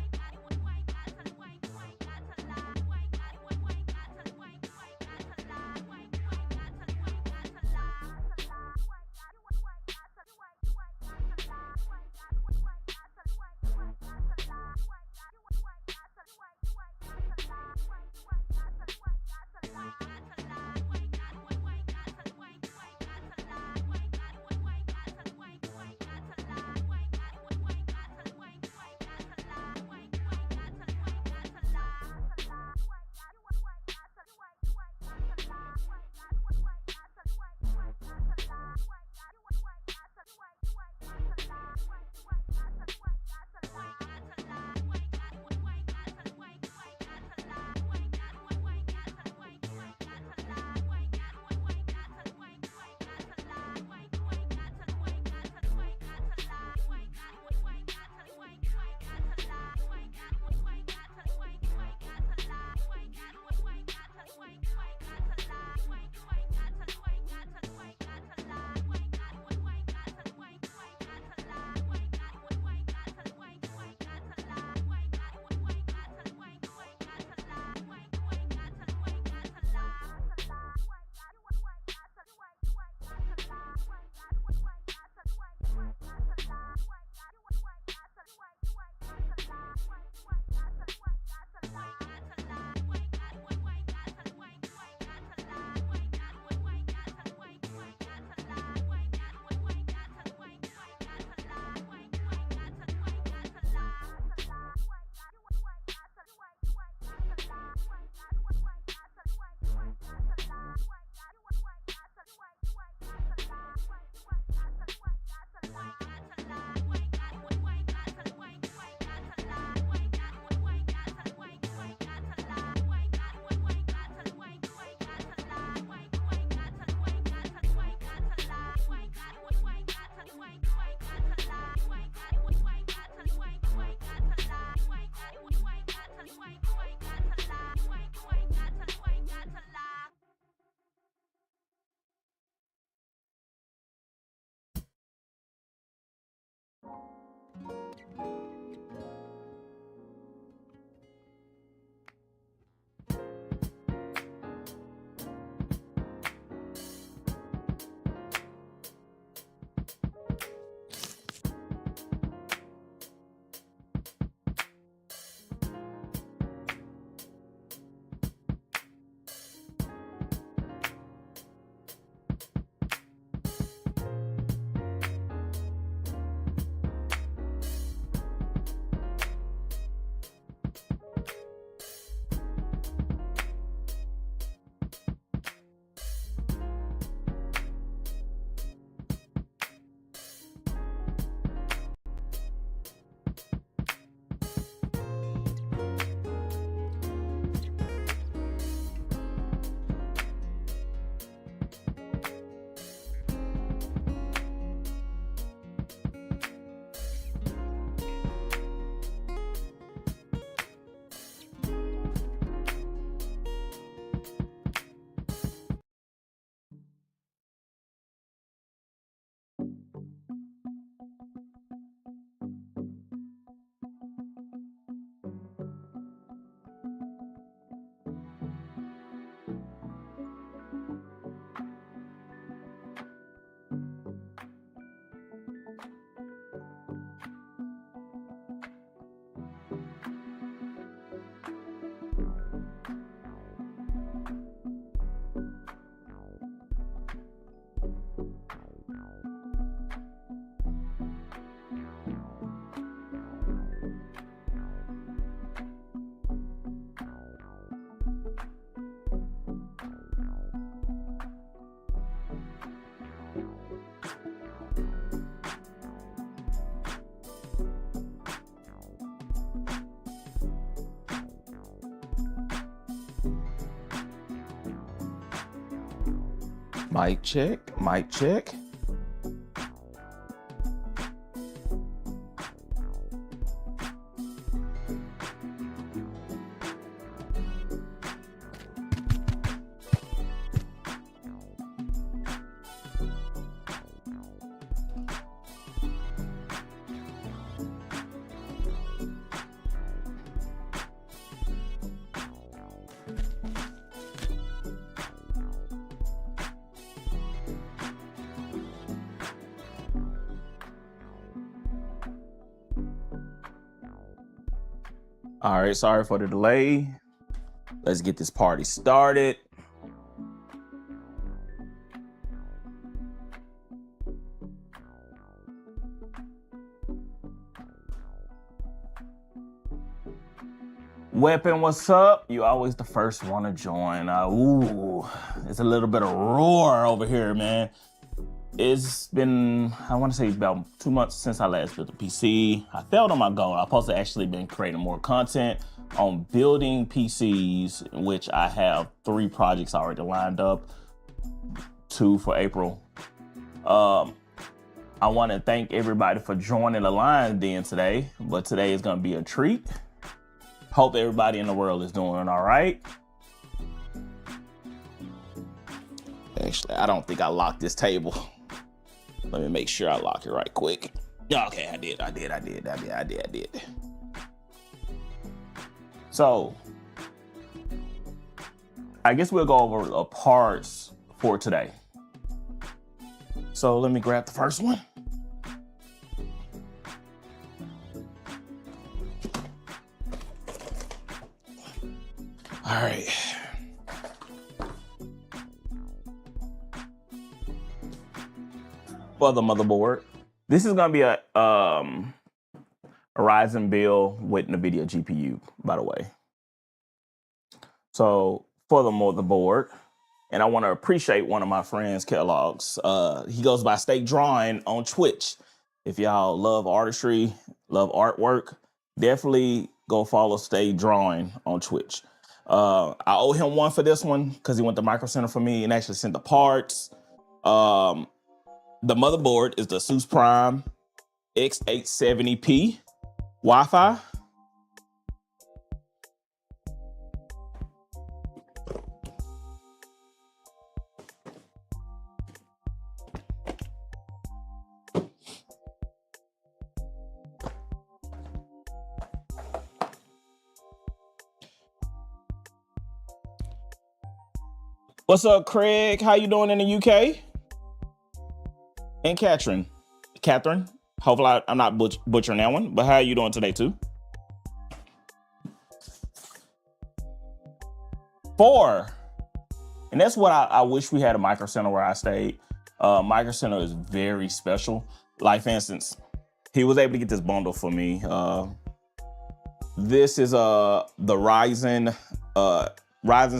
ain't got to Mic check, mic check. All right, sorry for the delay. Let's get this party started. Weapon, what's up? You always the first one to join. Ooh, it's a little bit of roar over here, man. It's been, I want to say about 2 months since I last built a PC. I failed on my goal. I'm supposed to actually been creating more content on building PCs, which I have 3 projects already lined up, 2 for April. I want to thank everybody for joining the line then today, but today is going to be a treat. Hope everybody in the world is doing all right. Actually, I don't think I locked this table. Let me make sure I lock it right quick. Okay, I did. So, I guess we'll go over the parts for today. So let me grab the first one. All right. For the motherboard, this is gonna be a Ryzen build with NVIDIA GPU, by the way. So for the motherboard, and I want to appreciate one of my friends, Kellogg's. He goes by Steak Drawing on Twitch. If y'all love artistry, love artwork, definitely go follow Steak Drawing on Twitch. I owe him one for this one because he went to Micro Center for me and actually sent the parts. The motherboard is the ASUS Prime X870P Wi-Fi. What's up, Craig? How you doing in the UK? And Catherine. Hopefully I'm not butchering that one, but how are you doing today too? 4. And that's what I wish we had a Micro Center where I stayed. Micro Center is very special. Like, for instance, he was able to get this bundle for me. This is the Ryzen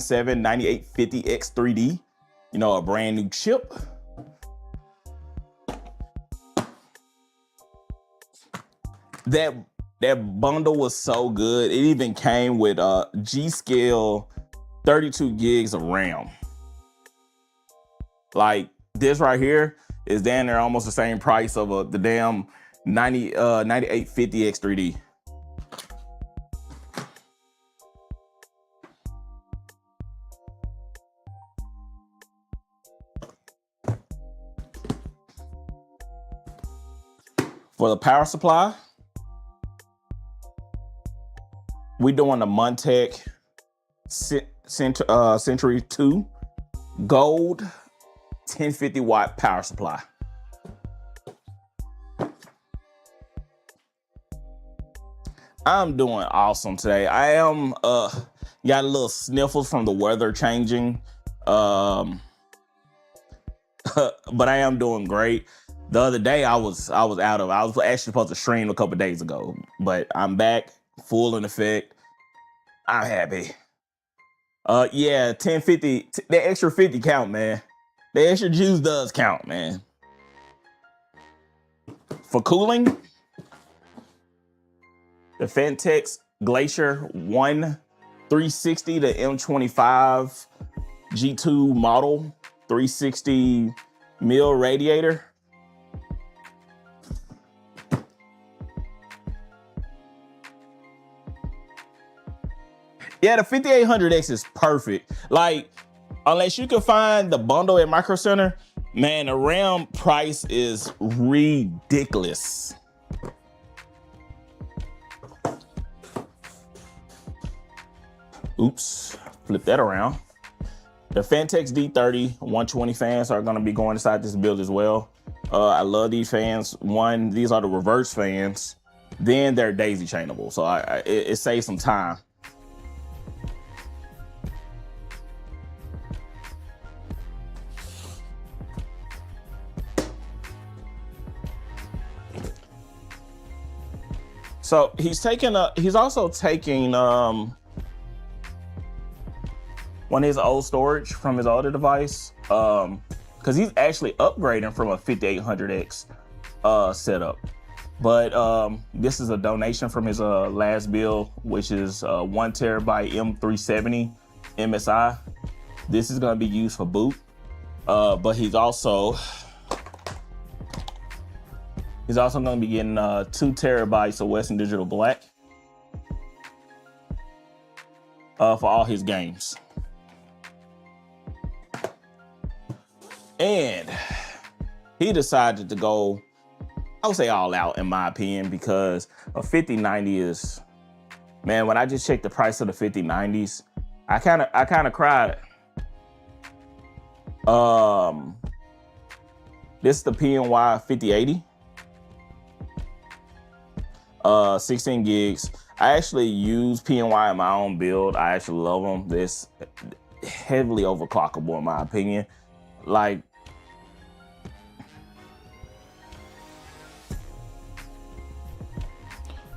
7 9850X3D. You know, a brand new chip. That bundle was so good. It even came with G.Skill 32 gigs of RAM. Like, this right here is down there almost the same price of the damn 9850X3D. For the power supply, we're doing the Montech Century 2 Gold 1050 watt power supply. I'm doing awesome today. I am got a little sniffles from the weather changing, but I am doing great. The other day I was actually supposed to stream a couple days ago, but I'm back full in effect. I'm happy. Yeah, 1050, that extra 50 count, man. The extra juice does count, man. For cooling, the Fentex Glacier 1 360, the M25 G2 model 360 mil radiator. Yeah, the 5800X is perfect. Like, unless you can find the bundle at Micro Center, man, the RAM price is ridiculous. Oops, flip that around. The Fantex D30 120 fans are gonna be going inside this build as well. I love these fans. One, these are the reverse fans. Then they're daisy chainable, so it saves some time. So he's also taking one of his old storage from his older device, because he's actually upgrading from a 5800X setup. But this is a donation from his last build, which is 1 terabyte M370 MSI. This is gonna be used for boot, but he's also gonna be getting 2 terabytes of Western Digital Black for all his games. And he decided to go, I would say, all out, in my opinion, because a 5090 is, man, when I just checked the price of the 5090s, I kind of cried. This is the PNY 5080. 16 gigs. I actually use PNY in my own build. I actually love them. This heavily overclockable, in my opinion. Like,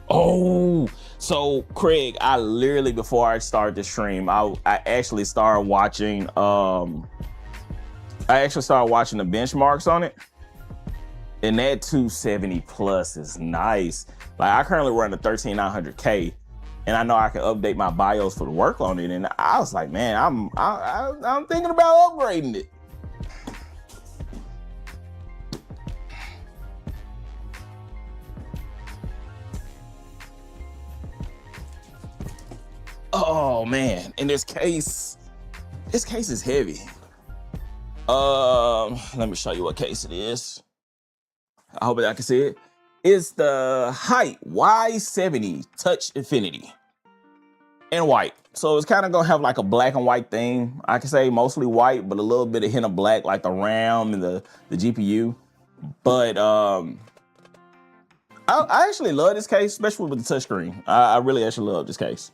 oh, so Craig, I literally, before I started the stream, I actually started watching the benchmarks on it. And that 270 plus is nice. Like, I currently run a 13900K, and I know I can update my BIOS for the work on it. And I was like, man, I'm thinking about upgrading it. Oh man, and this case is heavy. Let me show you what case it is. I hope I can see it. It's the Height Y70 Touch Infinity in white. So it's kind of gonna have like a black and white theme. I can say mostly white, but a little bit of hint of black, like the RAM and the GPU. But I actually love this case, especially with the touchscreen. I really actually love this case.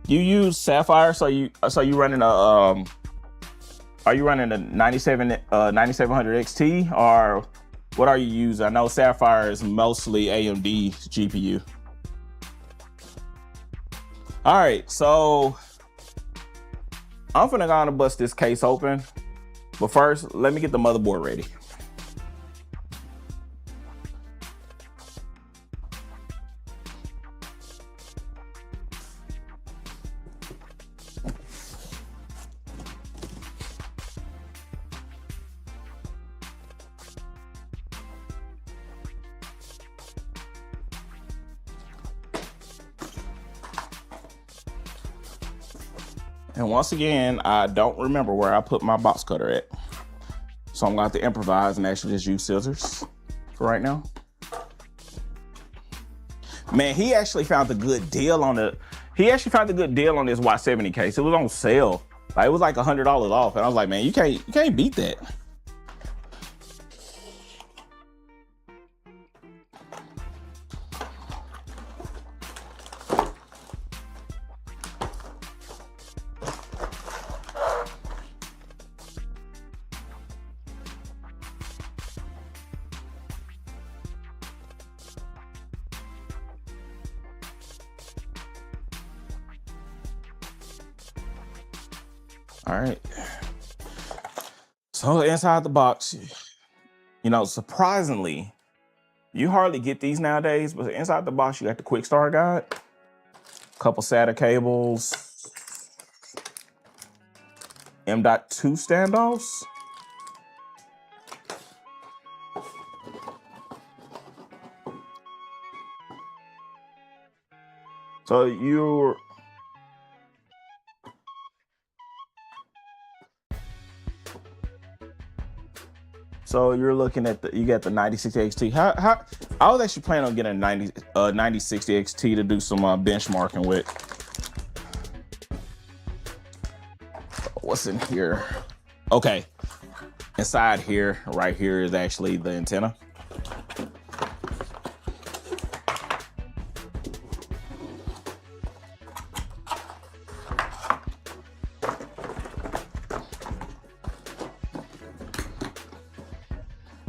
You use Sapphire, so you running a are you running a 9700 XT, or what are you using? I know Sapphire is mostly AMD GPU. All right, so I'm finna go on and bust this case open, but first let me get the motherboard ready. And once again, I don't remember where I put my box cutter at. So I'm gonna have to improvise and actually just use scissors for right now. Man, he actually found a good deal on this Y70 case. It was on sale. Like, it was like $100 off. And I was like, man, you can't beat that. All right. So inside the box, you know, surprisingly, you hardly get these nowadays, but inside the box, you got the quick start guide. Couple SATA cables, M.2 standoffs. So you're looking at you got the 9060 XT. How I was actually planning on getting a 9060 XT to do some benchmarking with. What's in here? Okay, inside here, right here is actually the antenna.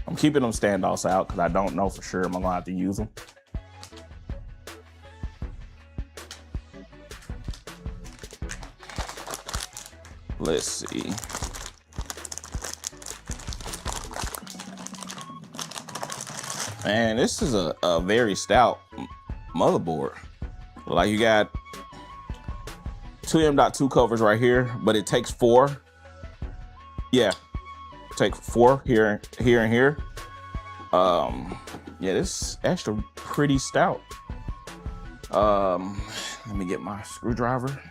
I'm keeping them standoffs out because I don't know for sure I'm gonna have to use them. Let's see. Man, this is a very stout motherboard. Like you got two M.2 covers right here, but it takes 4. Yeah, take 4 here, here, and here. Yeah, this is actually pretty stout. Let me get my screwdriver.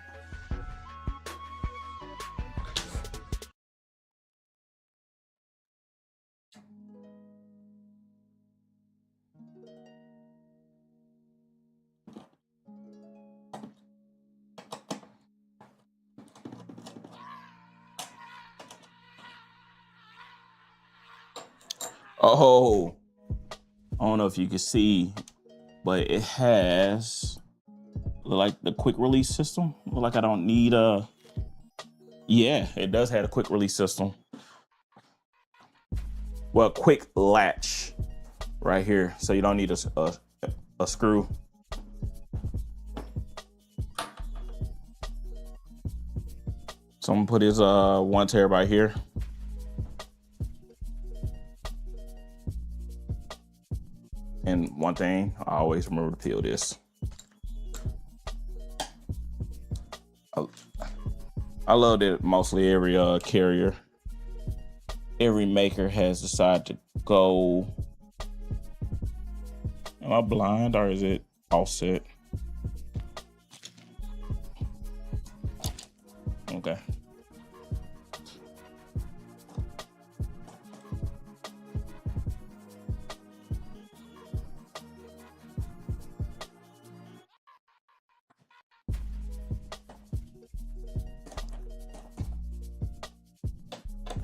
Oh, I don't know if you can see, but it has like the quick release system. Like I don't need a, yeah, it does have a quick release system. Well, quick latch right here. So you don't need a screw. So I'm gonna put his 1 terabyte here. And one thing, I always remember to peel this. I love that mostly every carrier, every maker has decided to go. Am I blind or is it offset? Okay.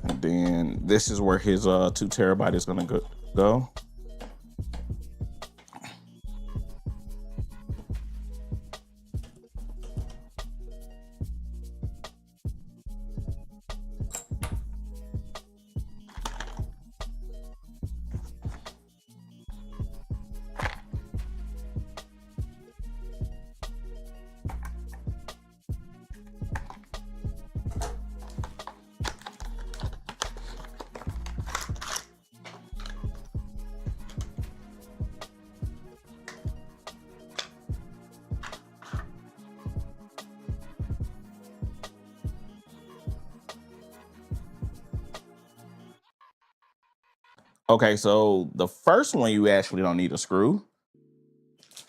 And then this is where his 2 terabyte is gonna go. Okay, so the first one you actually don't need a screw,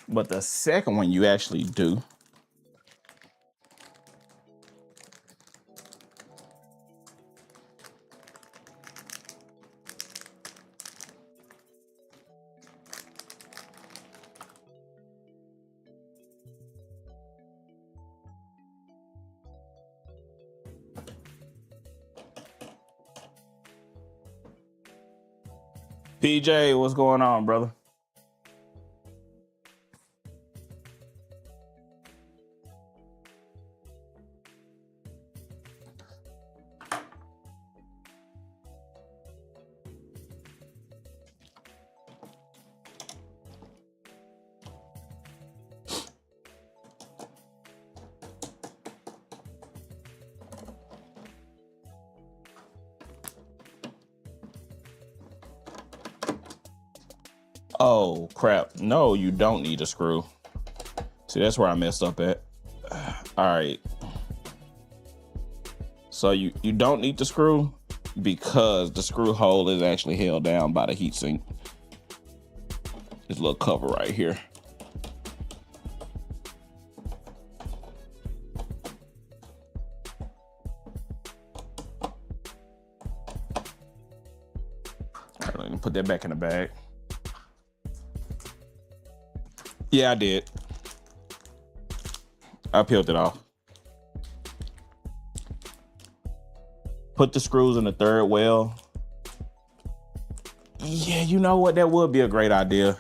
but the second one you actually do. PJ, what's going on, brother? Oh, crap. No, you don't need a screw. See, that's where I messed up at. All right. So you don't need the screw because the screw hole is actually held down by the heatsink. This little cover right here. All right, let me put that back in the bag. Yeah, I did. I peeled it off. Put the screws in the third well. Yeah, you know what? That would be a great idea.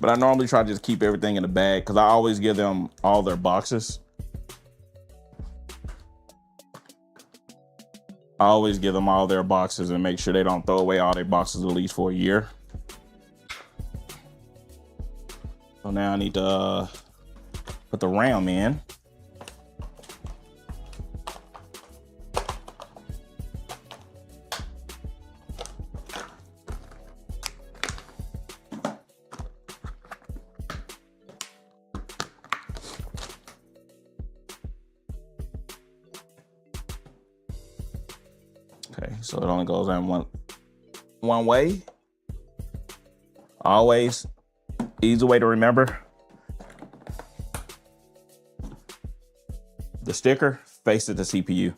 But I normally try to just keep everything in the bag because I always give them all their boxes. I always give them all their boxes and make sure they don't throw away all their boxes at least for a year. So now I need to put the ram in. Okay, so it only goes in one way. Always, easy way to remember. The sticker faces the CPU.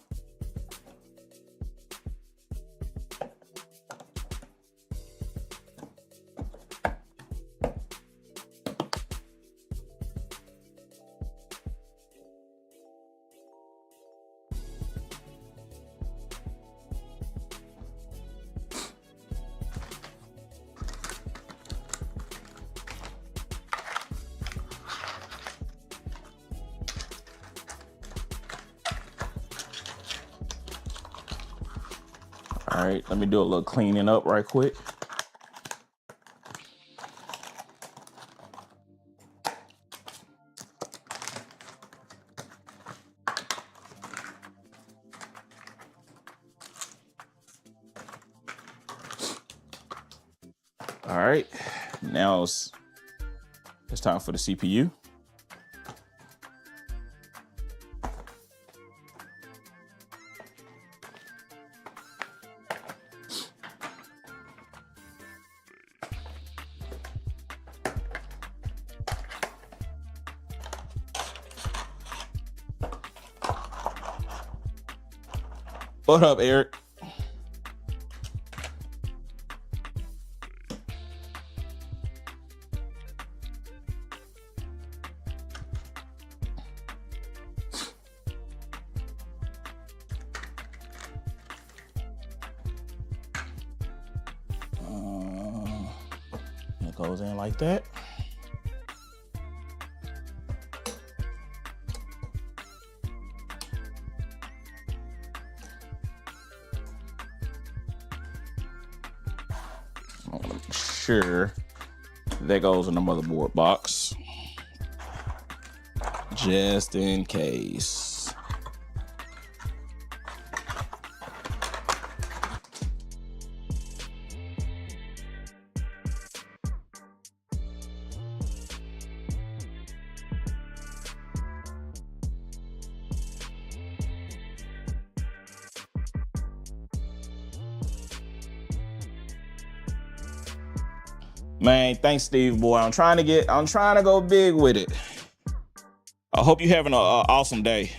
All right, let me do a little cleaning up right quick. All right, now it's time for the CPU. What up, Eric? It goes in like that. I want to make sure that goes in the motherboard box, just in case. Man, thanks, Steve boy. I'm trying to go big with it. I hope you're having an awesome day.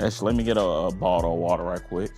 Actually, let me get a bottle of water right quick.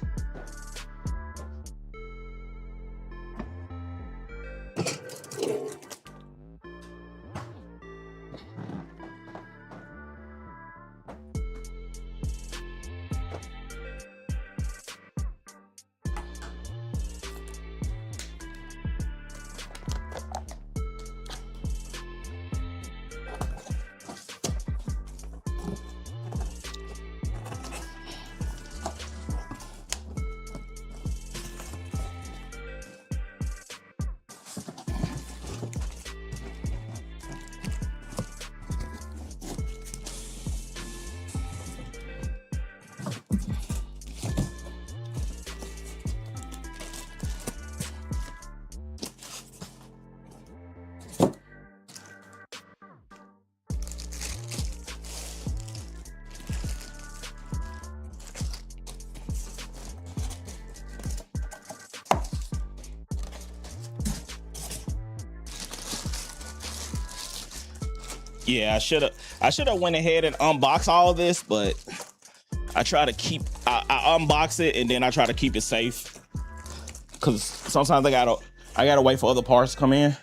Yeah, I should have went ahead and unboxed all of this, but I try to keep I unbox it and then I try to keep it safe. Cause sometimes I gotta wait for other parts to come in.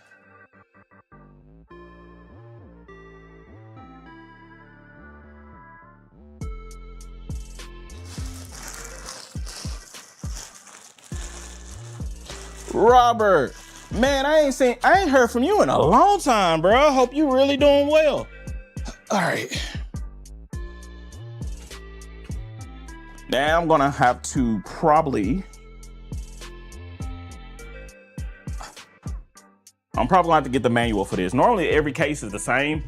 Robert, man, I ain't heard from you in a long time, bro. Hope you really doing well. All right. Now I'm gonna have to probably gonna have to get the manual for this. Normally every case is the same.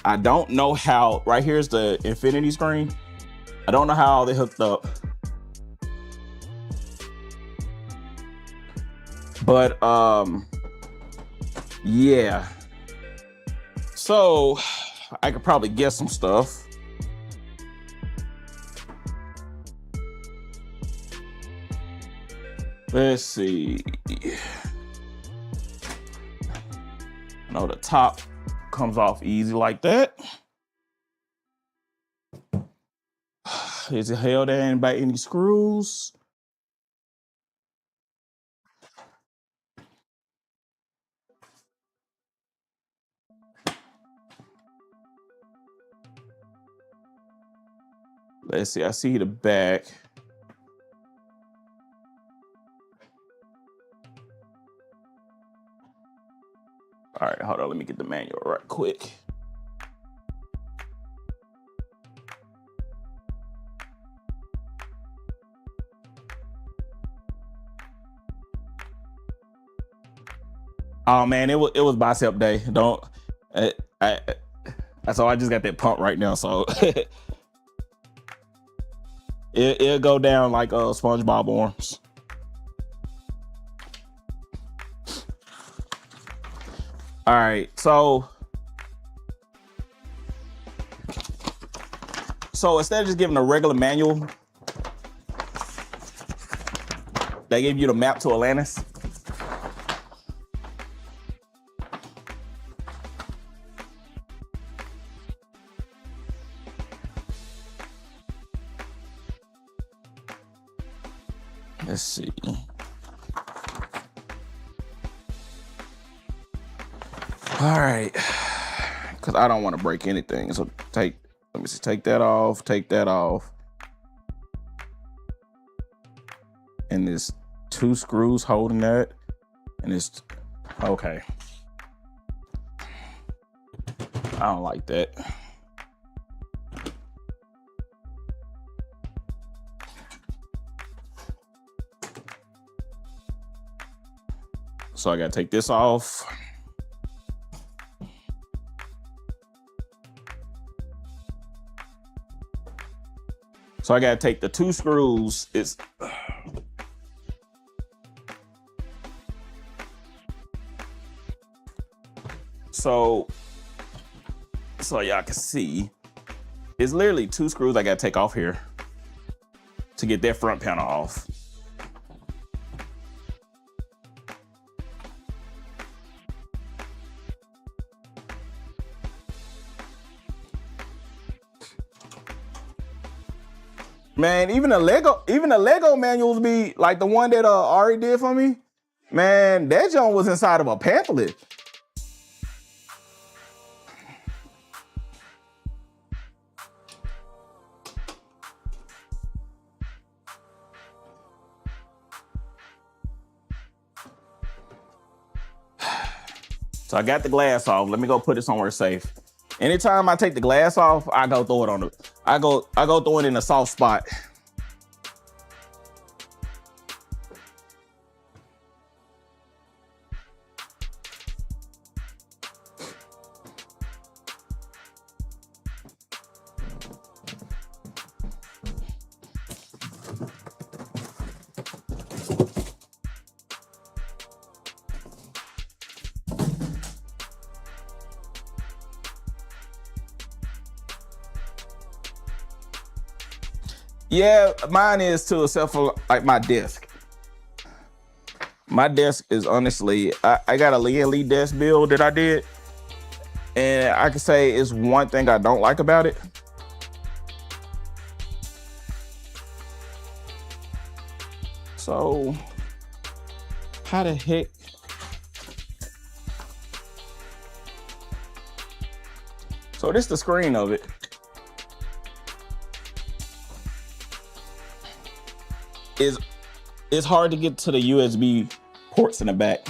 I don't know how, right here's the infinity screen. I don't know how they hooked up. But yeah. So I could probably guess some stuff. Let's see. I know the top comes off easy like that. Is it held in by any screws? Let's see, I see the back. All right, hold on, let me get the manual right quick. Oh man, it was bicep day. Don't so I just got that pump right now, so it'll go down like SpongeBob arms. All right, so instead of just giving a regular manual, they gave you the map to Atlantis. Let's see. All right, because I don't want to break anything. So let me see, take that off, and there's 2 screws holding that, and it's okay. I don't like that. So I gotta take this off. So I gotta take the 2 screws. So y'all can see, it's literally 2 screws I gotta take off here to get that front panel off. Man, even the Lego manuals be like the one that Ari did for me. Man, that junk was inside of a pamphlet. So I got the glass off. Let me go put it somewhere safe. Anytime I take the glass off, I go throw it on the. I go throw it in a soft spot. Yeah, mine is too, except for like my desk. My desk is honestly, I got a Lian Li desk build that I did. And I can say it's one thing I don't like about it. So how the heck? So this is the screen of it. It's hard to get to the USB ports in the back.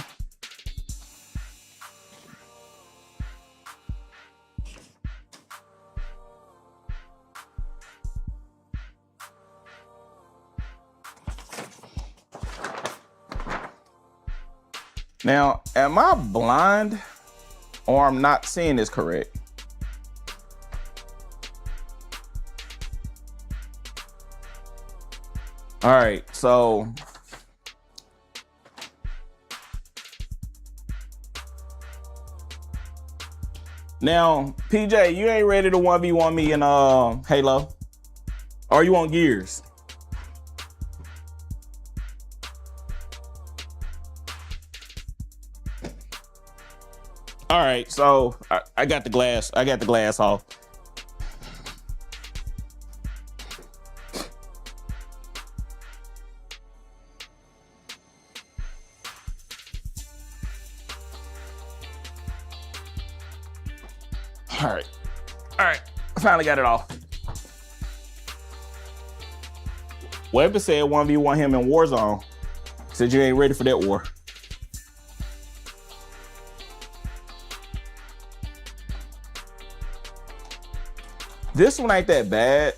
Now, am I blind or I'm not seeing this correct? All right, so now, PJ, you ain't ready to 1v1 me in Halo? Or you want Gears? All right, so I got the glass. I got the glass off. All right, I finally got it off. Weber said 1v1 him in Warzone. Said you ain't ready for that war. This one ain't that bad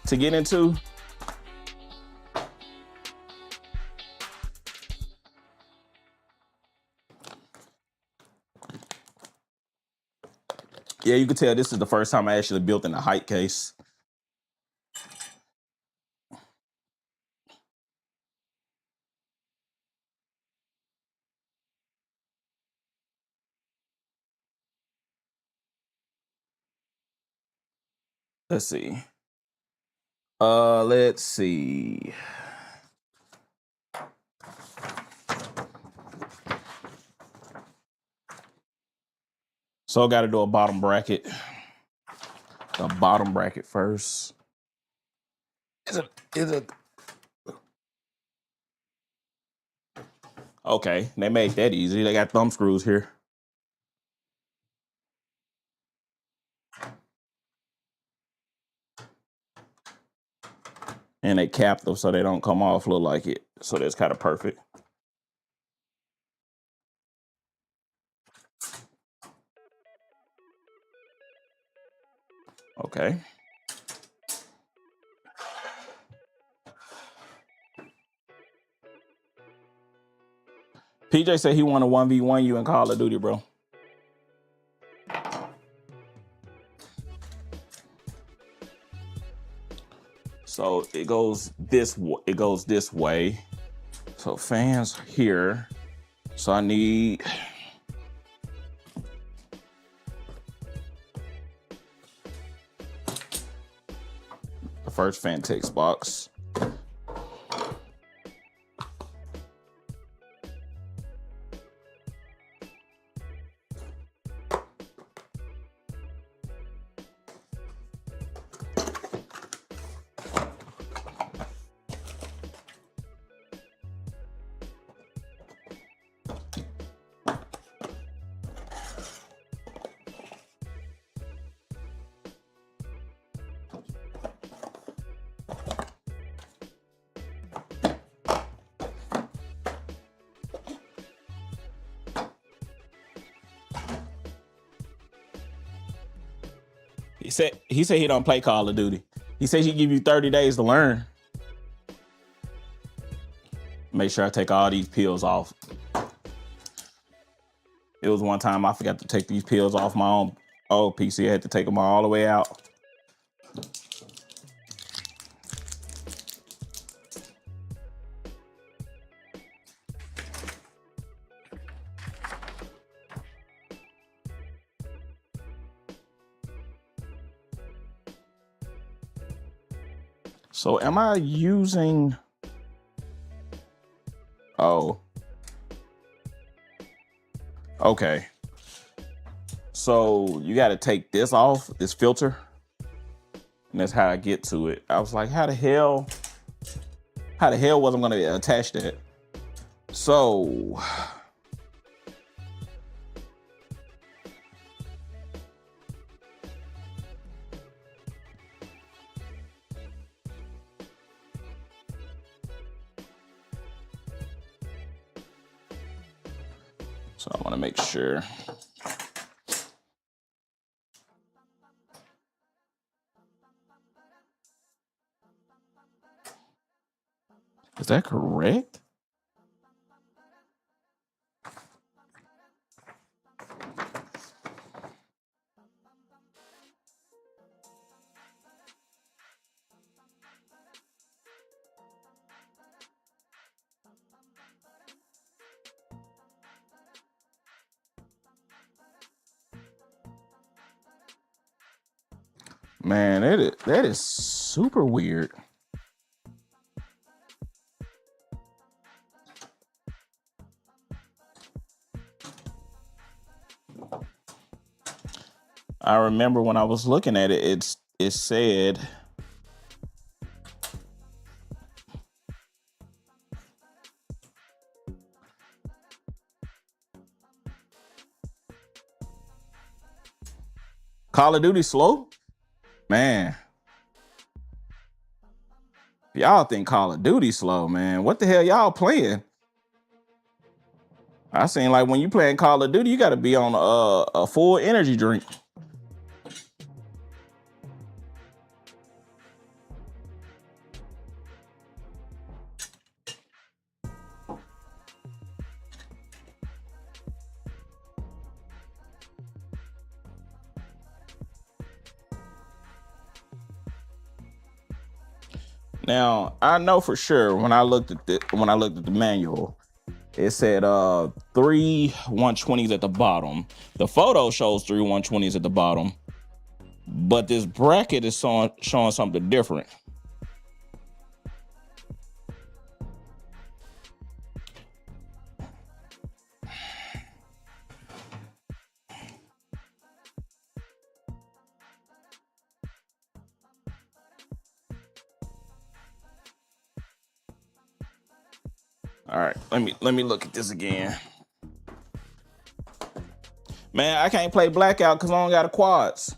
to get into. Yeah, you can tell this is the first time I actually built in a height case. Let's see. Let's see. So I got to do a bottom bracket. The bottom bracket first. Is it? Okay, they made that easy. They got thumb screws here. And they cap them so they don't come off look like it. So that's kind of perfect. Okay. PJ said he want to 1v1 you in Call of Duty, bro. So it goes this way. So fans here. So I need the first fan text box. He said he don't play Call of Duty. He said he give you 30 days to learn. Make sure I take all these pills off. It was one time I forgot to take these pills off my own old PC. I had to take them all the way out. So am I using... Oh. Okay. So you got to take this off, this filter, and that's how I get to it. I was like, how the hell was I gonna attach that? So I want to make sure. Is that correct? Man, that is super weird. I remember when I was looking at it, it said Call of Duty slow? Man. Y'all think Call of Duty slow, man. What the hell y'all playing? I seen like when you playing Call of Duty, you gotta be on a full energy drink. Now, I know for sure when I looked at the manual, it said 3 120s at the bottom. The photo shows 3 120s at the bottom, but this bracket is showing something different. All right, let me look at this again. Man, I can't play Blackout because I don't got a quads.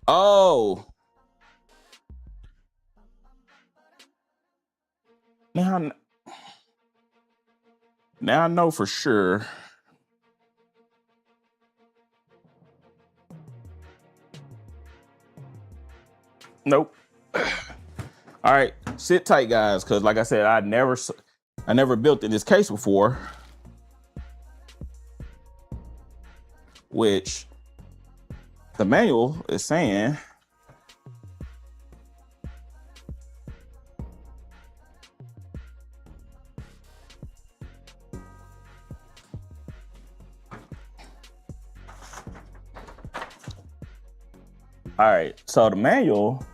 Oh. Now I know for sure. Nope. All right, sit tight, guys, because like I said, I never built in this case before, which the manual is saying all right, so the manual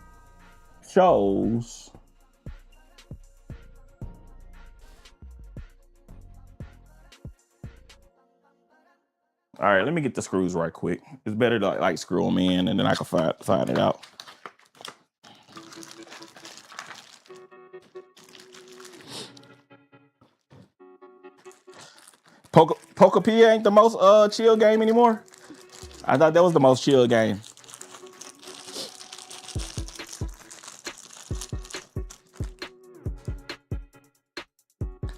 shows all right, let me get the screws right quick. It's better to like screw them in and then I can find it out. Poker P ain't the most chill game anymore. I thought that was the most chill game.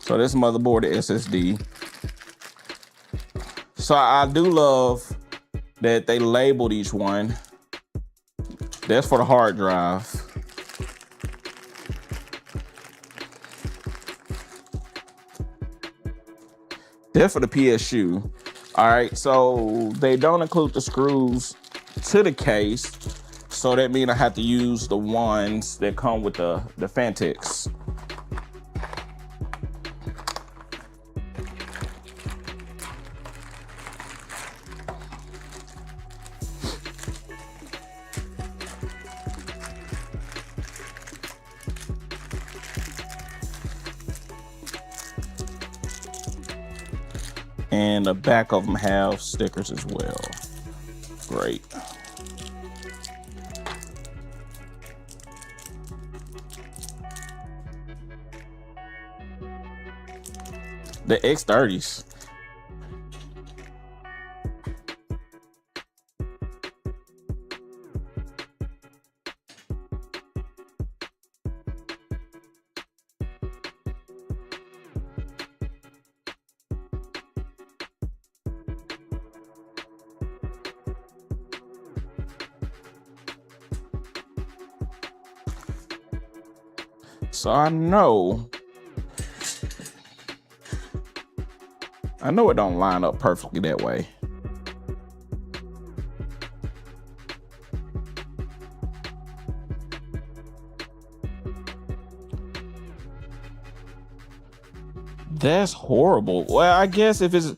So this motherboard, the SSD. So I do love that they labeled each one. That's for the hard drive. That's for the PSU. All right, so they don't include the screws to the case. So that means I have to use the ones that come with the Phanteks. And the back of them have stickers as well. Great. The X30s. So I know it don't line up perfectly that way. That's horrible. Well, I guess if it's,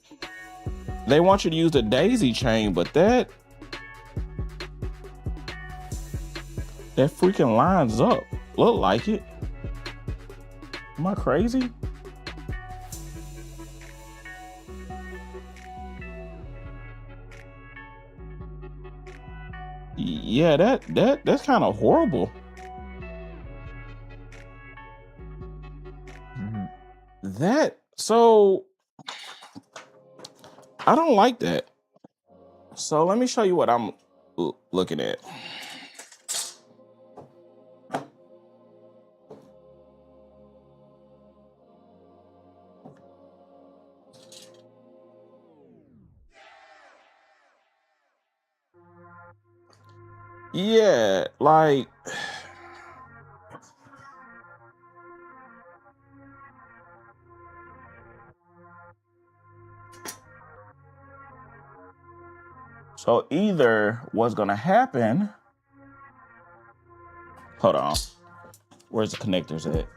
they want you to use the daisy chain, but that freaking lines up. Look like it. Am I crazy? Yeah, that's kind of horrible. So I don't like that. So let me show you what I'm looking at. Yeah, like, so either what's gonna happen, hold on, where's the connectors at?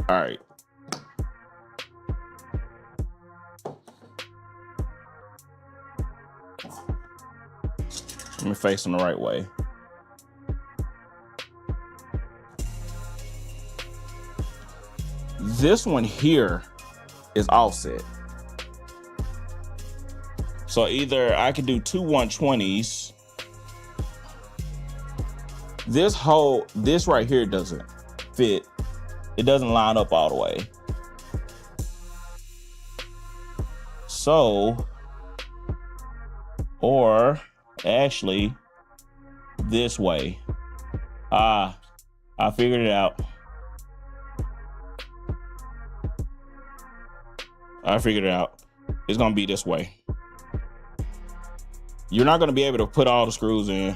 All right. Let me face them the right way. This one here is offset. So either I could do two 120s. This right here doesn't fit. It doesn't line up all the way. So, or actually this way. I figured it out. It's gonna be this way. You're not gonna be able to put all the screws in,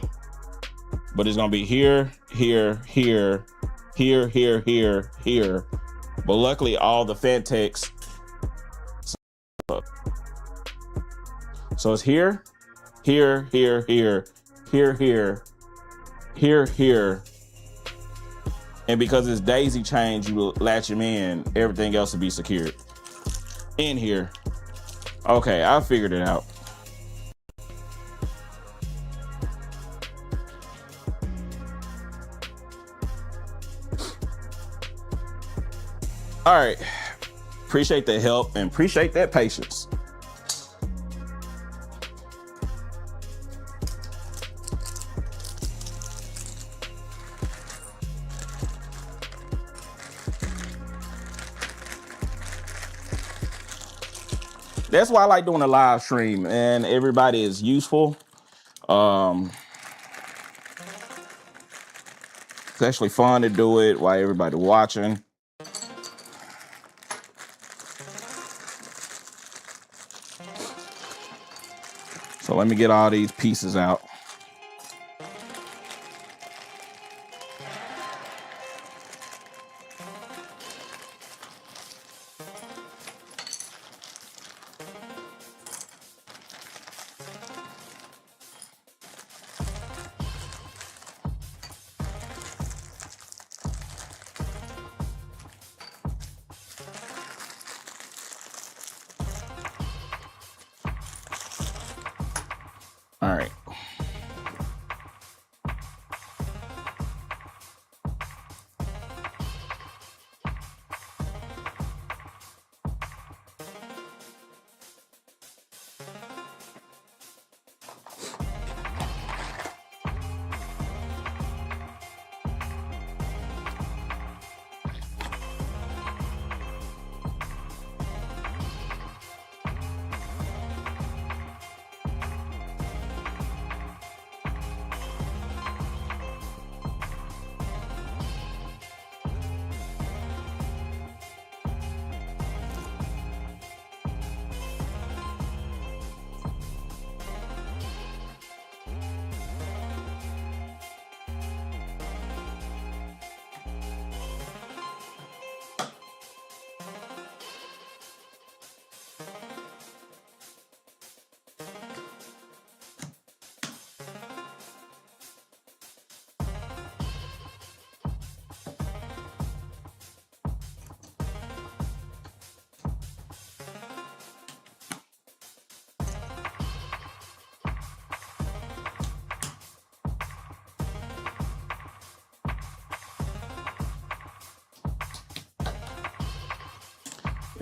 but it's gonna be here, here, here, here, here, here, here. But luckily all the Phanteks. So it's here, here, here, here, here, here, here, here. And because it's daisy chains, you latch them in, everything else will be secured. In here. Okay, I figured it out. All right. Appreciate the help and appreciate that patience. That's why I like doing a live stream, and everybody is useful. It's actually fun to do it while everybody watching. So let me get all these pieces out. All right.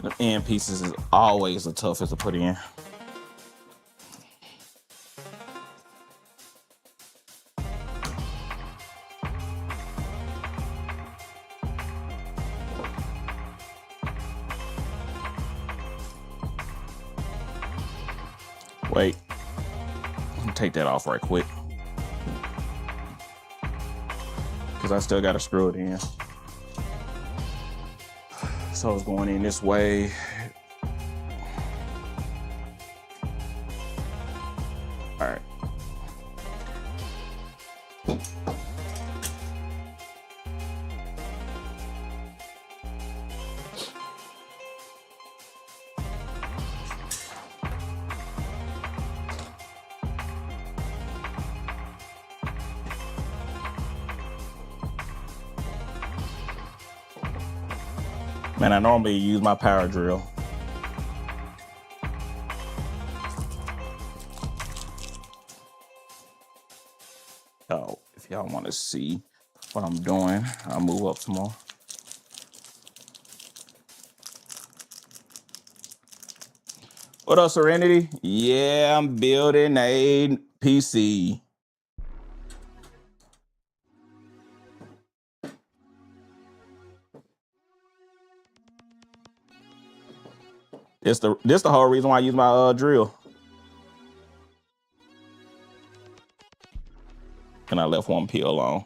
The end pieces is always the toughest to put in. Wait, take that off right quick, because I still got to screw it in. So it's going in this way. All right. Man, I normally use my power drill. So if y'all want to see what I'm doing, I'll move up some more. What up, Serenity? Yeah, I'm building a PC. This the whole reason why I use my drill. And I left one peel on.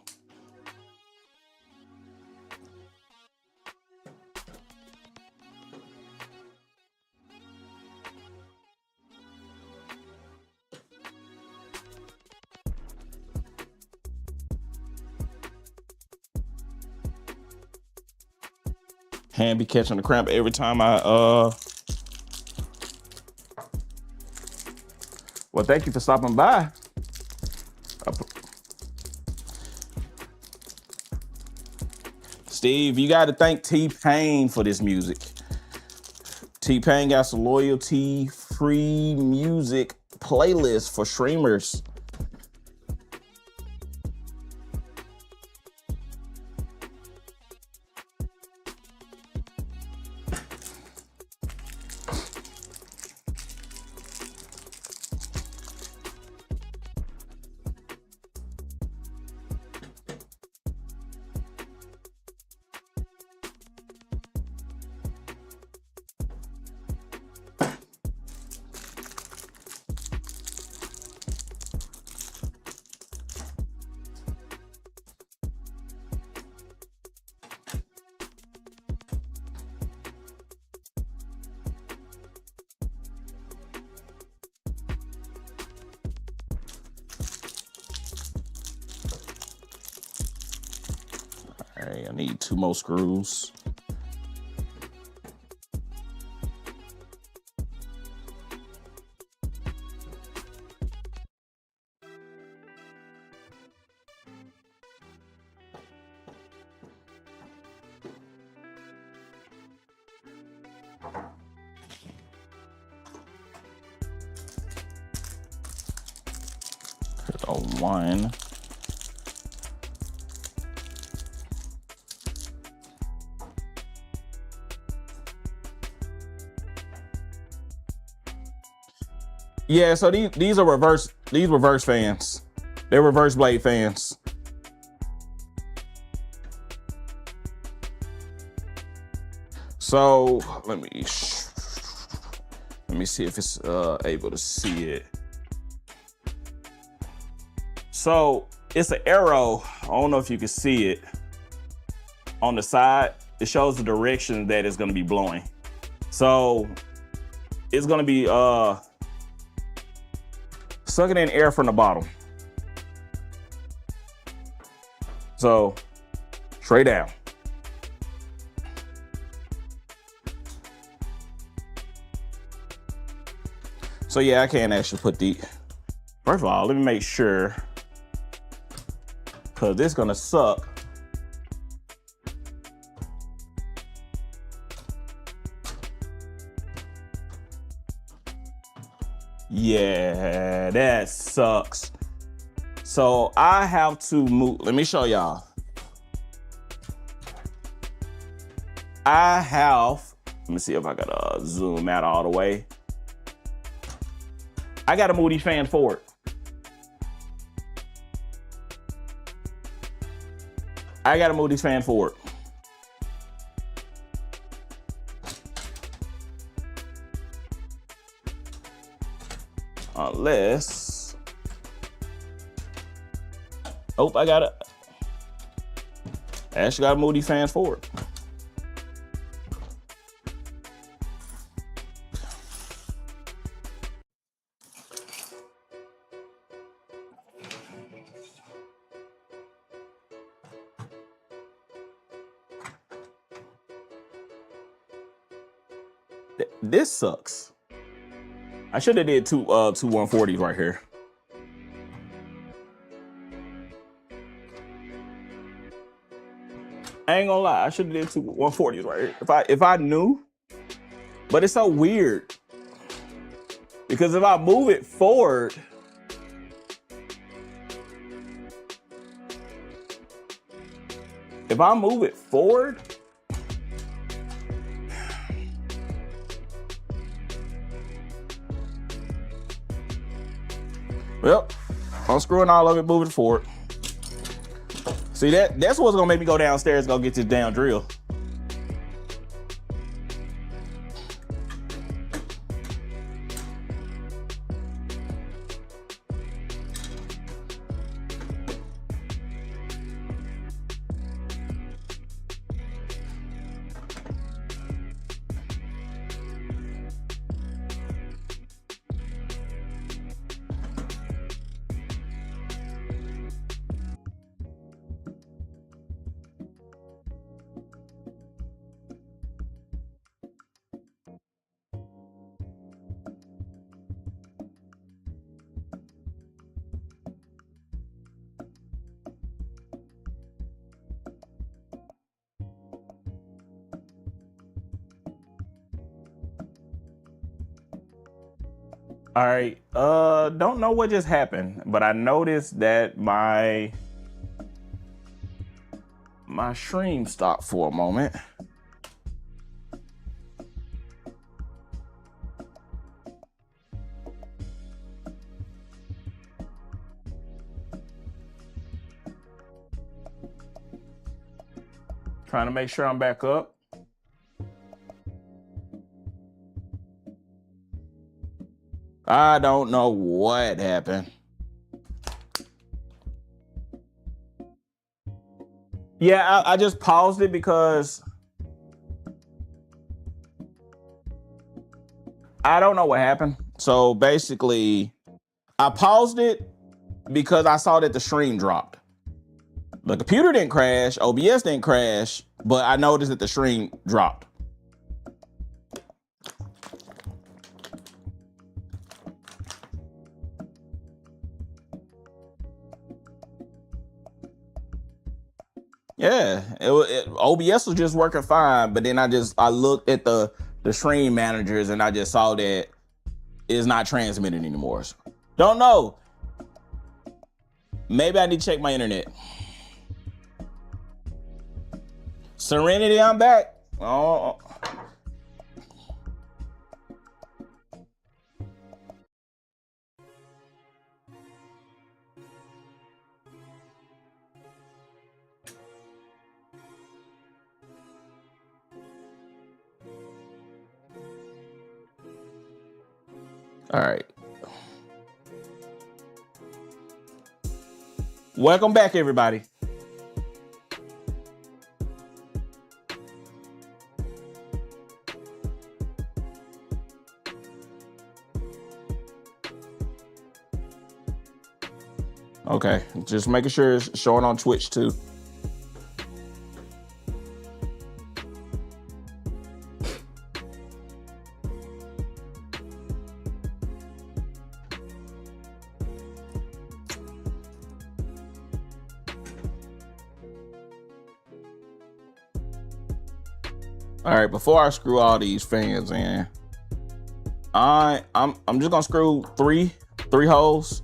Hand be catching the cramp every time I Well, thank you for stopping by. Steve, you got to thank T-Pain for this music. T-Pain got some loyalty-free music playlist for streamers. All right, I need 2 more screws. Put on 1. Yeah, so these are reverse fans. They're reverse blade fans. So let me see if it's able to see it. So it's an arrow. I don't know if you can see it on the side. It shows the direction that it's going to be blowing. So it's going to be sucking in air from the bottom. So straight down. So yeah, I can't actually put the, first of all, let me make sure, because this is gonna suck. Yeah, that sucks. So I have to move, let me show y'all. I have Let me see if I gotta zoom out all the way. I gotta move these fans forward. I gotta move these fans forward. Unless, oh, I actually gotta move these fans forward. This sucks. I should have did two 140s right here. I ain't gonna lie, I should have did two 140s right here. If I knew, but it's so weird. Because if I move it forward, well, unscrewing all of it, moving it forward. See, that's what's gonna make me go downstairs and go get this damn drill. All right, don't know what just happened, but I noticed that my stream stopped for a moment. Trying to make sure I'm back up. I don't know what happened. Yeah, I just paused it because I don't know what happened. So basically, I paused it because I saw that the stream dropped. The computer didn't crash, OBS didn't crash, but I noticed that the stream dropped. Yeah, OBS was just working fine, but then I looked at the stream managers and I just saw that it's not transmitting anymore. So, don't know. Maybe I need to check my internet. Serenity, I'm back. Oh. All right. Welcome back, everybody. Okay, just making sure it's showing on Twitch too. All right, before I screw all these fans in, I'm just gonna screw three holes,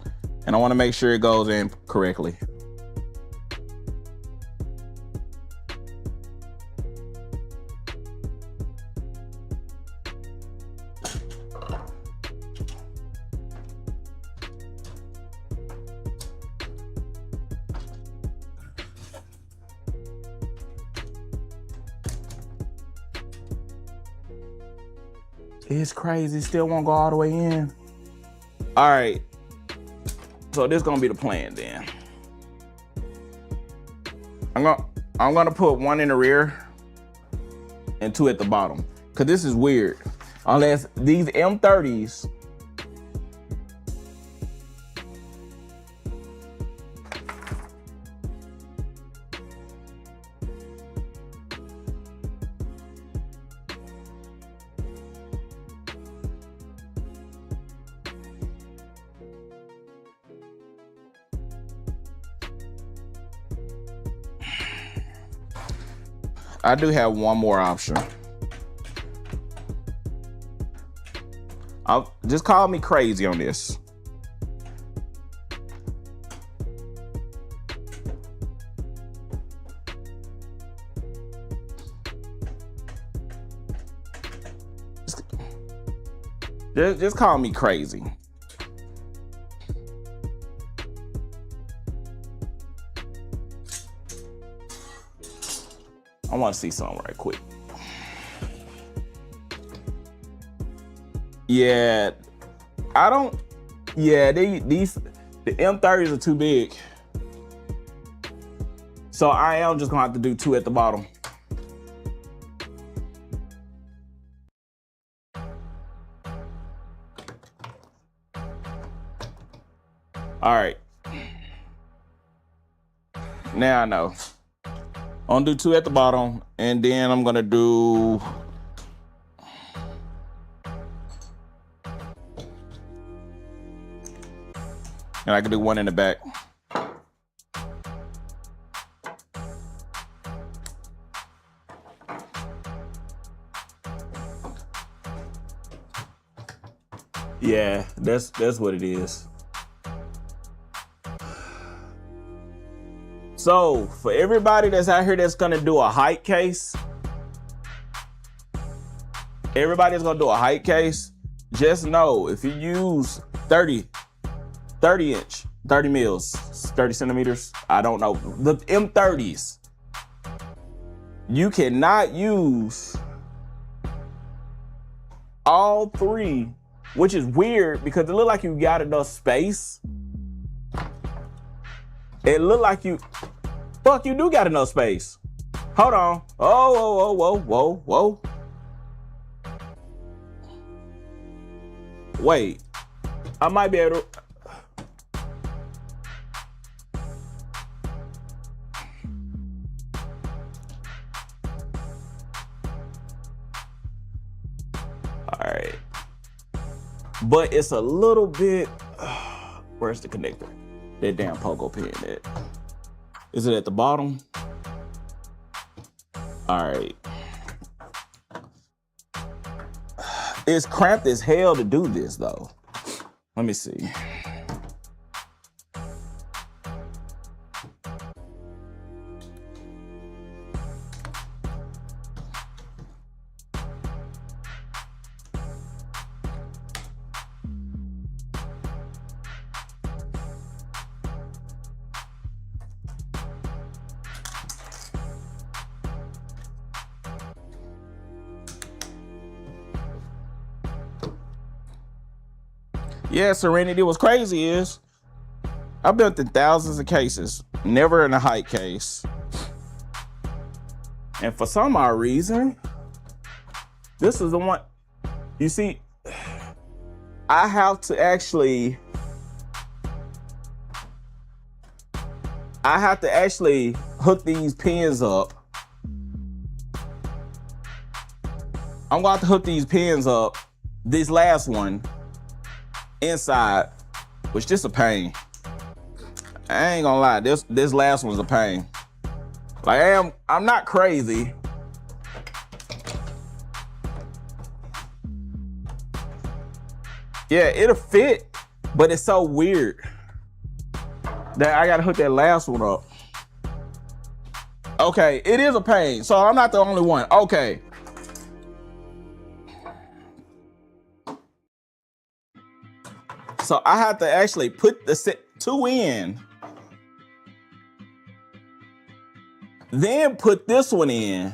and I want to make sure it goes in correctly. It's crazy. Still won't go all the way in. All right. So this gonna be the plan then. I'm gonna put one in the rear and two at the bottom. Cause this is weird. Unless these M30s, I do have one more option. Just call me crazy on this. Just call me crazy. I want to see something right quick. Yeah, I don't. Yeah, the M30s are too big. So I am just gonna have to do two at the bottom. All right. Now I know. I'm gonna do two at the bottom, and then I'm gonna do and I can do one in the back. Yeah, that's what it is. So for everybody that's out here that's gonna do a height case, everybody's gonna do a height case, just know if you use 30 inch, 30 mils, 30 centimeters, I don't know, the M30s, you cannot use all three, which is weird because it look like you got enough space. It look like you do got enough space. Hold on. Oh, whoa. Wait, I might be able to. All right. But it's a little bit, where's the connector? That damn pogo pin at. Is it at the bottom? All right. It's cramped as hell to do this though. Let me see. Yeah, Serenity, what's crazy is I built in thousands of cases, never in a height case. And for some odd reason, this is the one, you see, I have to actually hook these pins up. I'm going to have to hook these pins up, this last one, inside, which just a pain. I ain't gonna lie, this last one's a pain. Like I'm not crazy. Yeah, it'll fit, but it's so weird that I gotta hook that last one up. Okay, it is a pain, so I'm not the only one. Okay. So I have to actually put the set two in, then put this one in,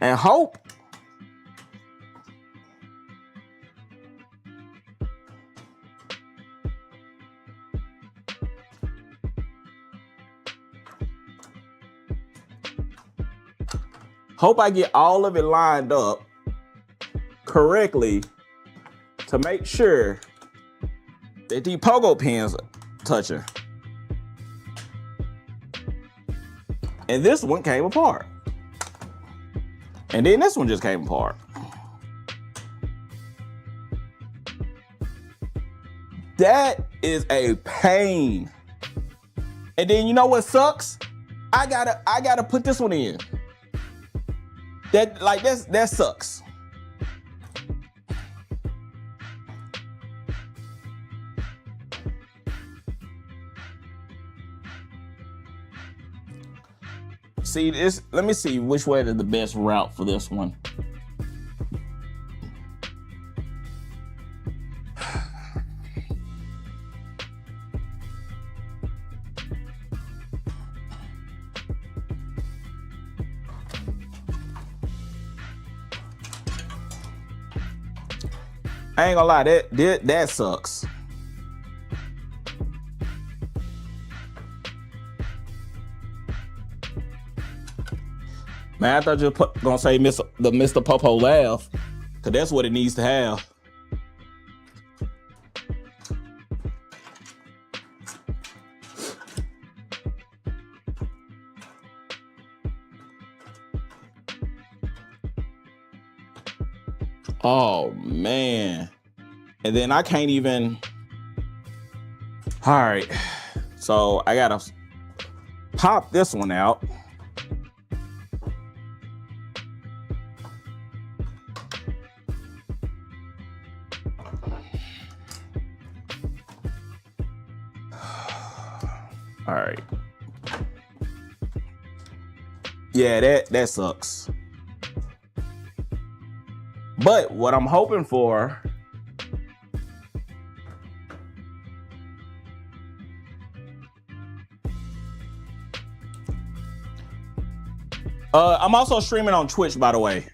and hope Hope I get all of it lined up correctly to make sure that these pogo pins are touching. And this one came apart. And then this one just came apart. That is a pain. And then you know what sucks? I gotta put this one in. That sucks. See this, let me see which way is the best route for this one. I ain't gonna lie, that sucks. Man, I thought you were gonna say the Mr. Popo laugh, cause that's what it needs to have. Oh man. And then I can't even. All right. So I gotta pop this one out. All right. Yeah, that sucks. But what I'm hoping for I'm also streaming on Twitch, by the way.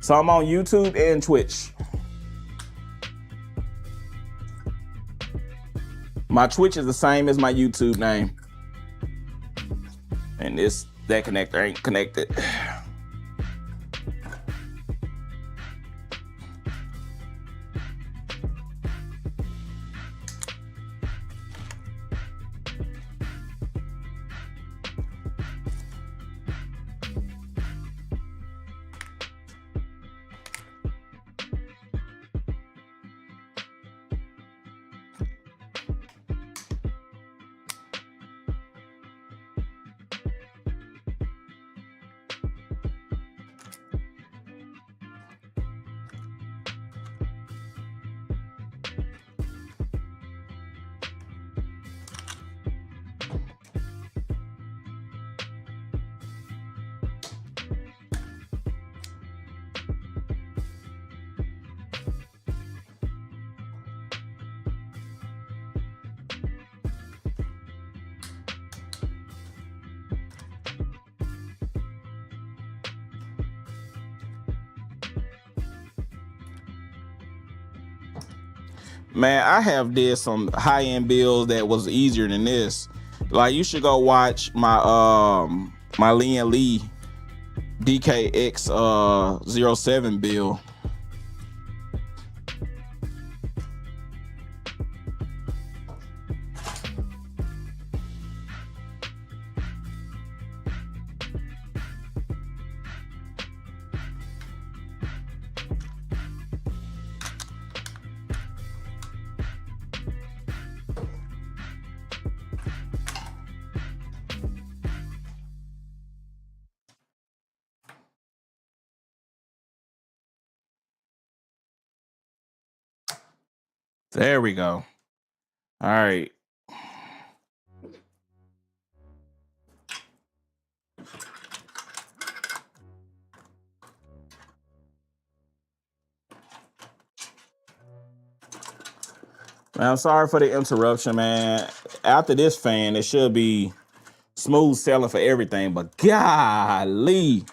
So I'm on YouTube and Twitch. My Twitch is the same as my YouTube name. And that connector ain't connected. Man, I have did some high-end builds that was easier than this. Like, you should go watch my my Lian Li DKX 07 build. There we go. All right. Man, I'm sorry for the interruption, man. After this fan, it should be smooth sailing for everything, but golly.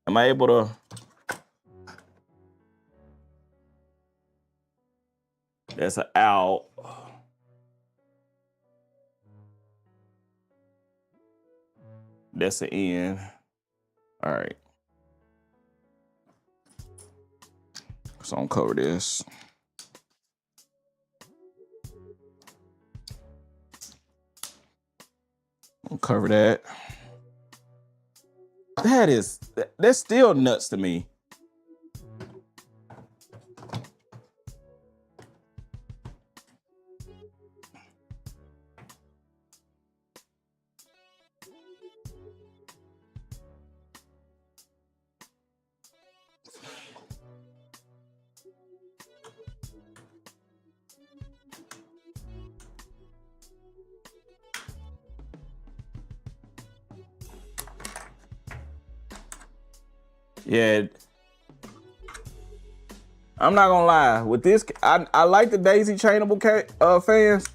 Am I able to? That's an out. That's the end. All right. So I'm gonna cover this. I'll cover that. That's still nuts to me. Yeah, I'm not gonna lie. With this, I like the daisy chainable fans,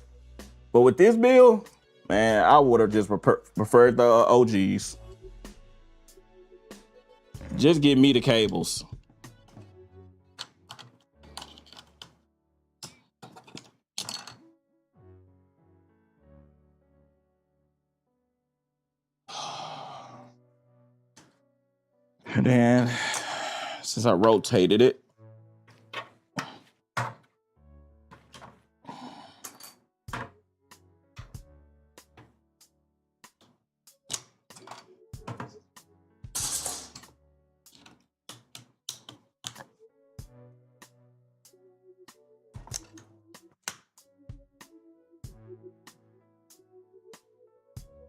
but with this build, man, I would have just preferred the OGs. Just give me the cables. And then, since I rotated it,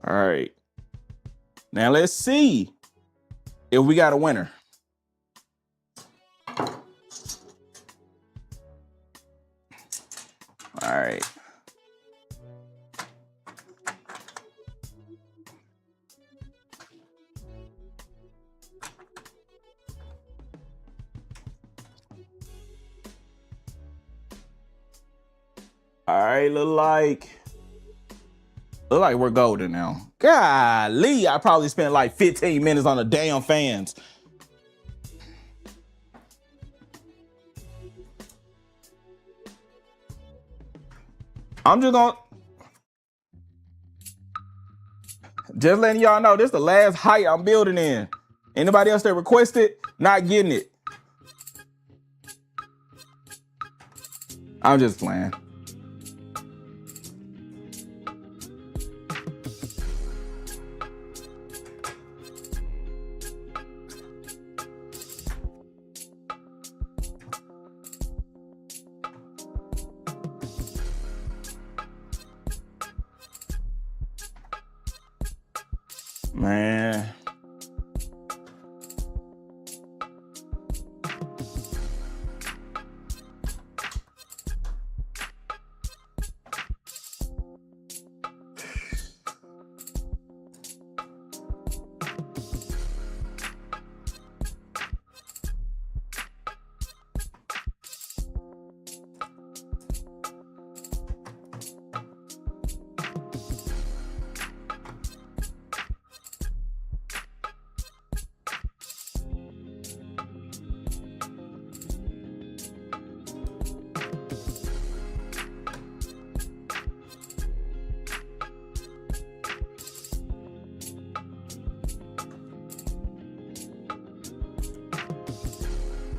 all right. Now let's see if we got a winner. All right. All right, look like we're golden now. Golly, I probably spent like 15 minutes on the damn fans. I'm just letting y'all know this is the last height I'm building in. Anybody else that requested, not getting it. I'm just playing. Man.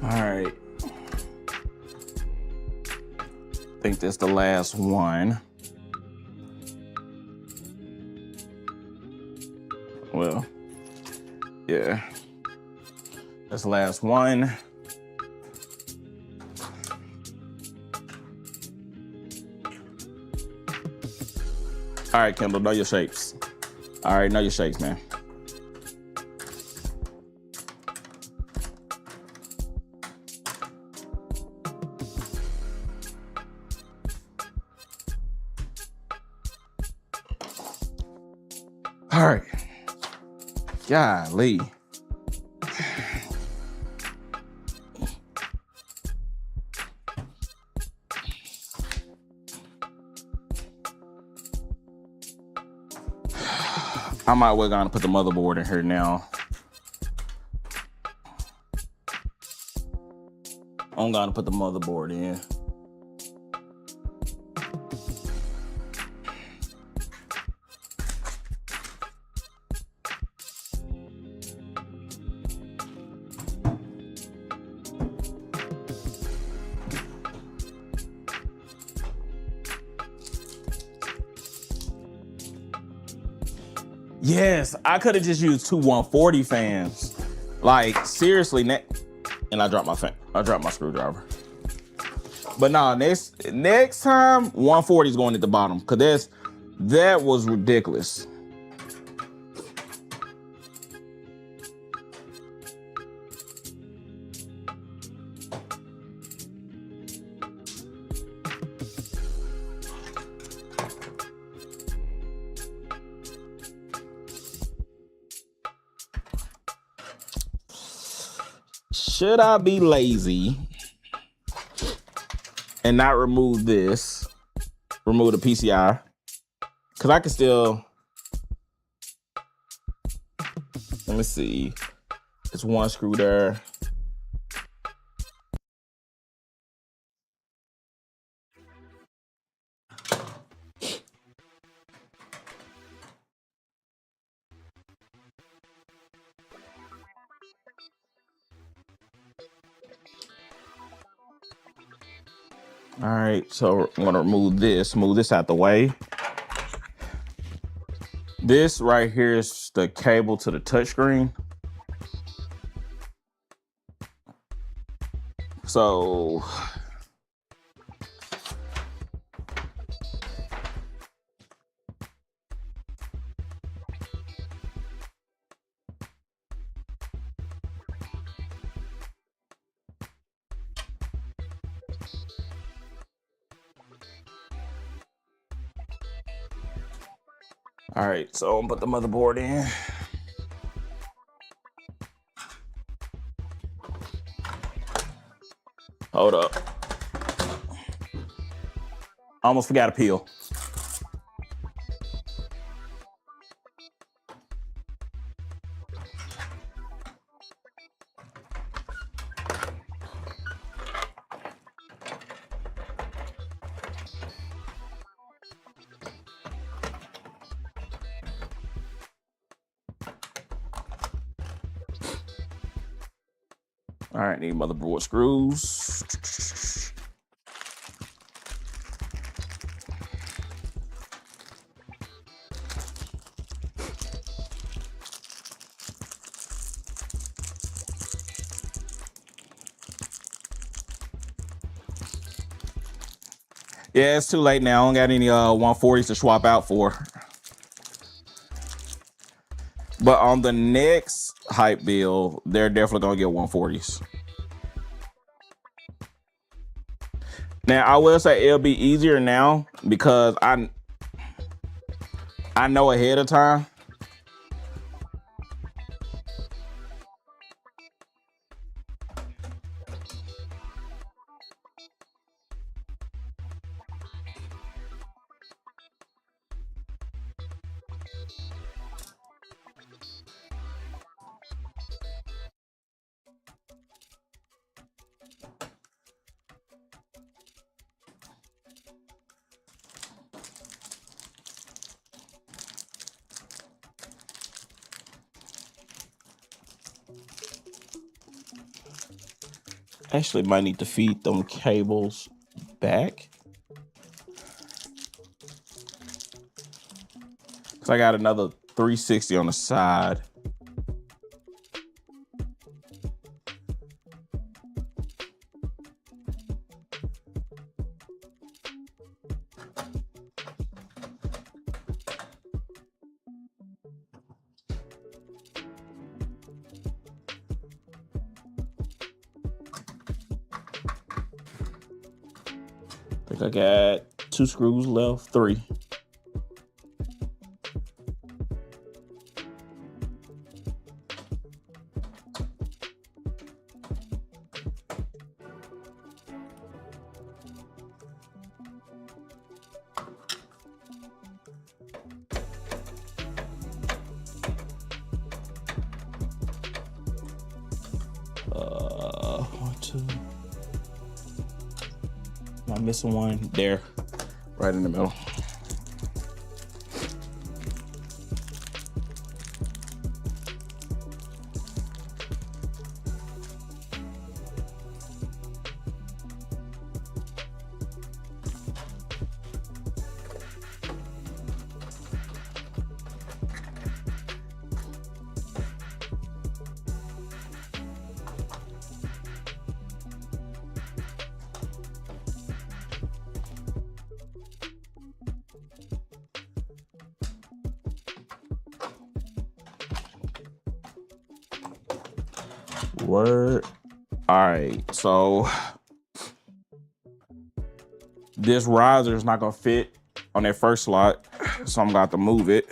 All right. I think that's the last one. Well, yeah. That's the last one. All right, Kendall, know your shapes. All right, know your shapes, man. All right. Golly. I might well gonna put the motherboard in here now. I'm gonna put the motherboard in. Yes, I could have just used two 140 fans. Like seriously, and I dropped my screwdriver. But nah, next time 140 is going at the bottom because that was ridiculous. Should I be lazy and not remove this? Remove the PCI? Because I can still... Let me see. It's one screw there. All right, so I'm gonna move this out the way. This right here is the cable to the touchscreen. So all right, so I'm gonna put the motherboard in. Hold up. Almost forgot a peel. All right, need motherboard screws. Yeah, it's too late now. I don't got any 140s to swap out for. But on the next hype build, they're definitely gonna get 140s. Now, I will say it'll be easier now because I know ahead of time. Actually, might need to feed them cables back. Cause I got another 360 on the side. I think I got 2 screws left, 3. One, 2. Am I missing one? There, right in the middle. What? All right, so this riser is not gonna fit on that first slot, so I'm gonna have to move it.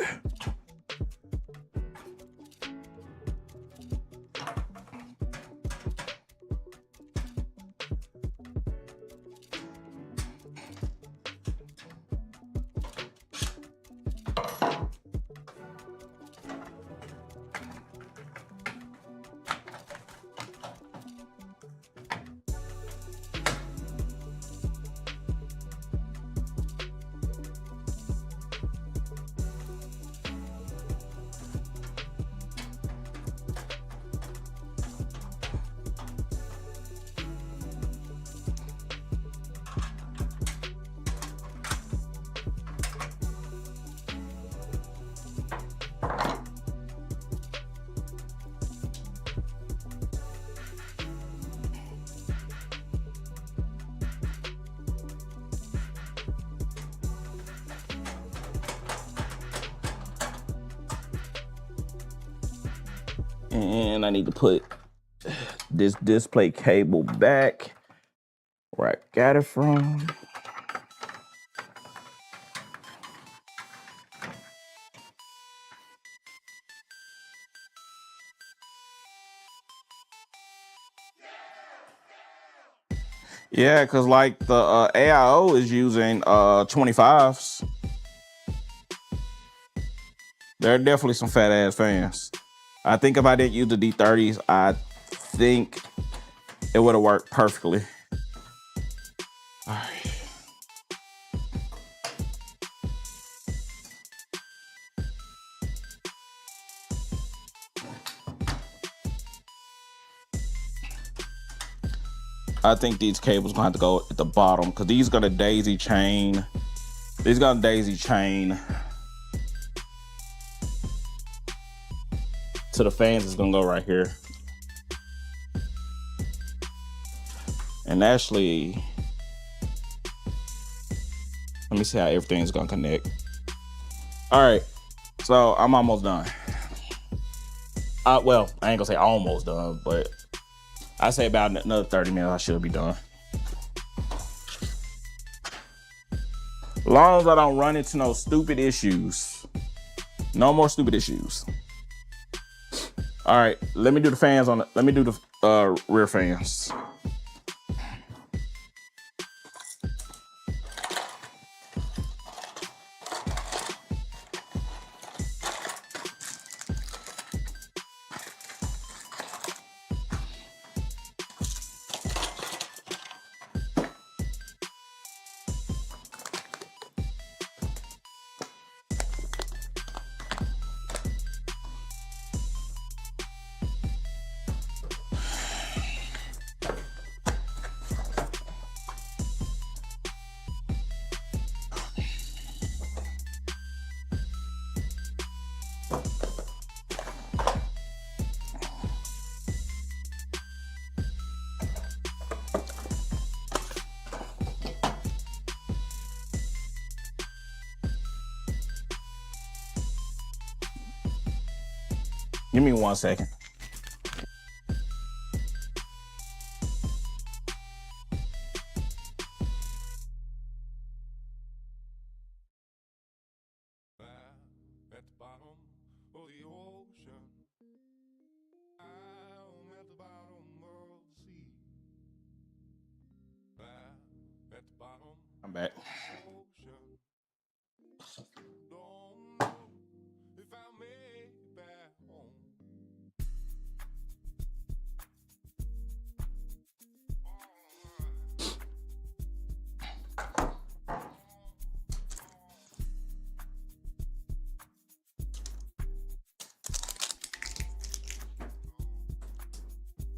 And I need to put this display cable back where I got it from. Yeah, because like the AIO is using 25s. There are definitely some fat ass fans. I think if I didn't use the D30s, I think it would have worked perfectly. All right. I think these cables gonna have to go at the bottom because these gonna daisy chain. These gonna daisy chain to the fans is gonna go right here. And actually, let me see how everything's gonna connect. All right, so I'm almost done. Well, I ain't gonna say almost done, but I say about another 30 minutes I should be done. As long as I don't run into no stupid issues. No more stupid issues. All right, let me do the fans on it. Let me do the rear fans. Give me 1 second. At the bottom of the ocean, I'm at the bottom of the sea. At the bottom I'm back. of the ocean, don't know if I'll make it back home.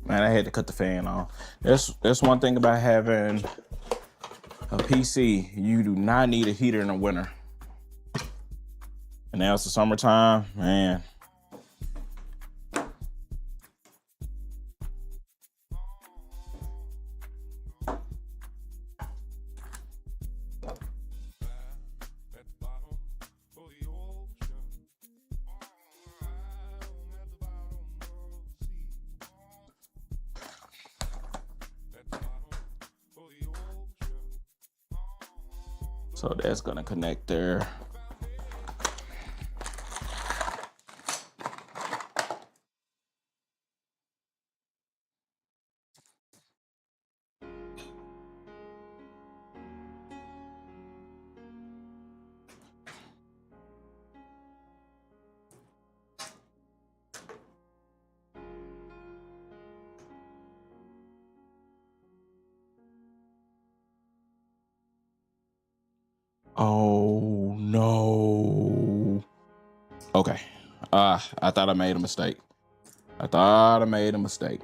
Man, I had to cut the fan off. That's one thing about having a PC. You do not need a heater in the winter. And now it's the summertime, man. At the bottom of the ocean, I'm at the bottom of the sea. So that's gonna connect there. Oh no. Okay. I thought I made a mistake. I thought I made a mistake.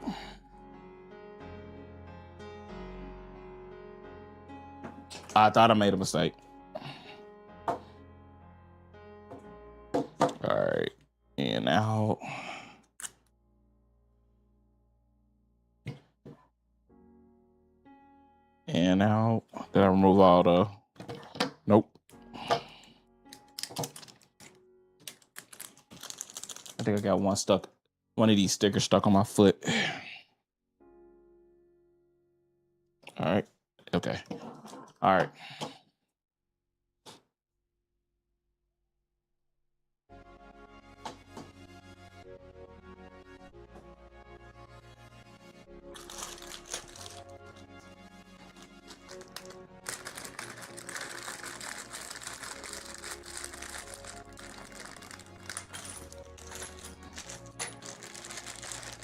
All right. In, out. In, out. Did I remove all the... Nope. I think I got one of these stickers stuck on my foot. All right. Okay. All right.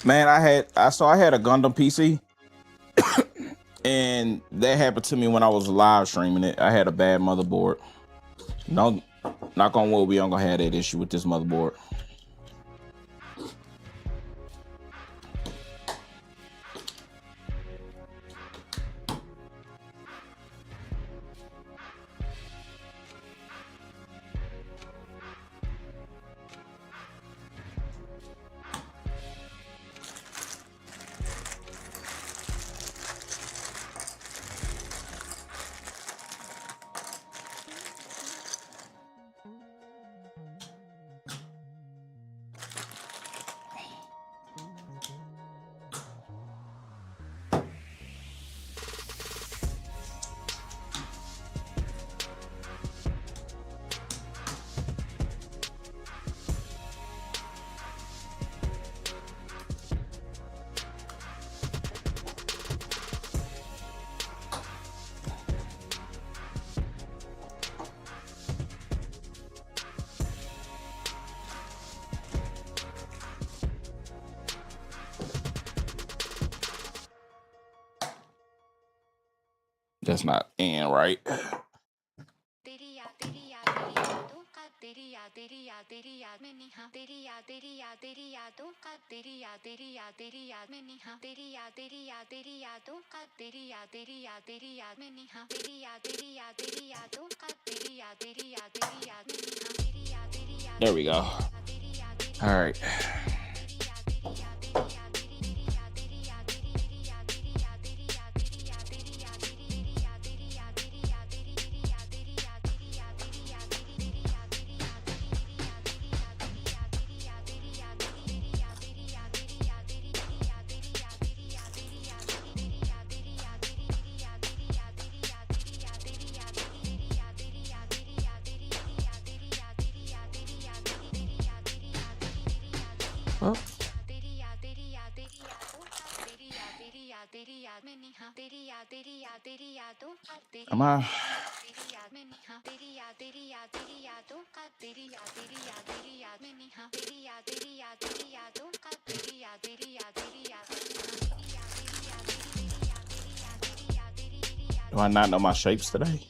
Man, I had a Gundam PC, and that happened to me when I was live streaming it. I had a bad motherboard. No, knock on wood, we aren't gonna have that issue with this motherboard. That's not in, right? There we go. All right. Oh. Am I? Do I not know my shapes today?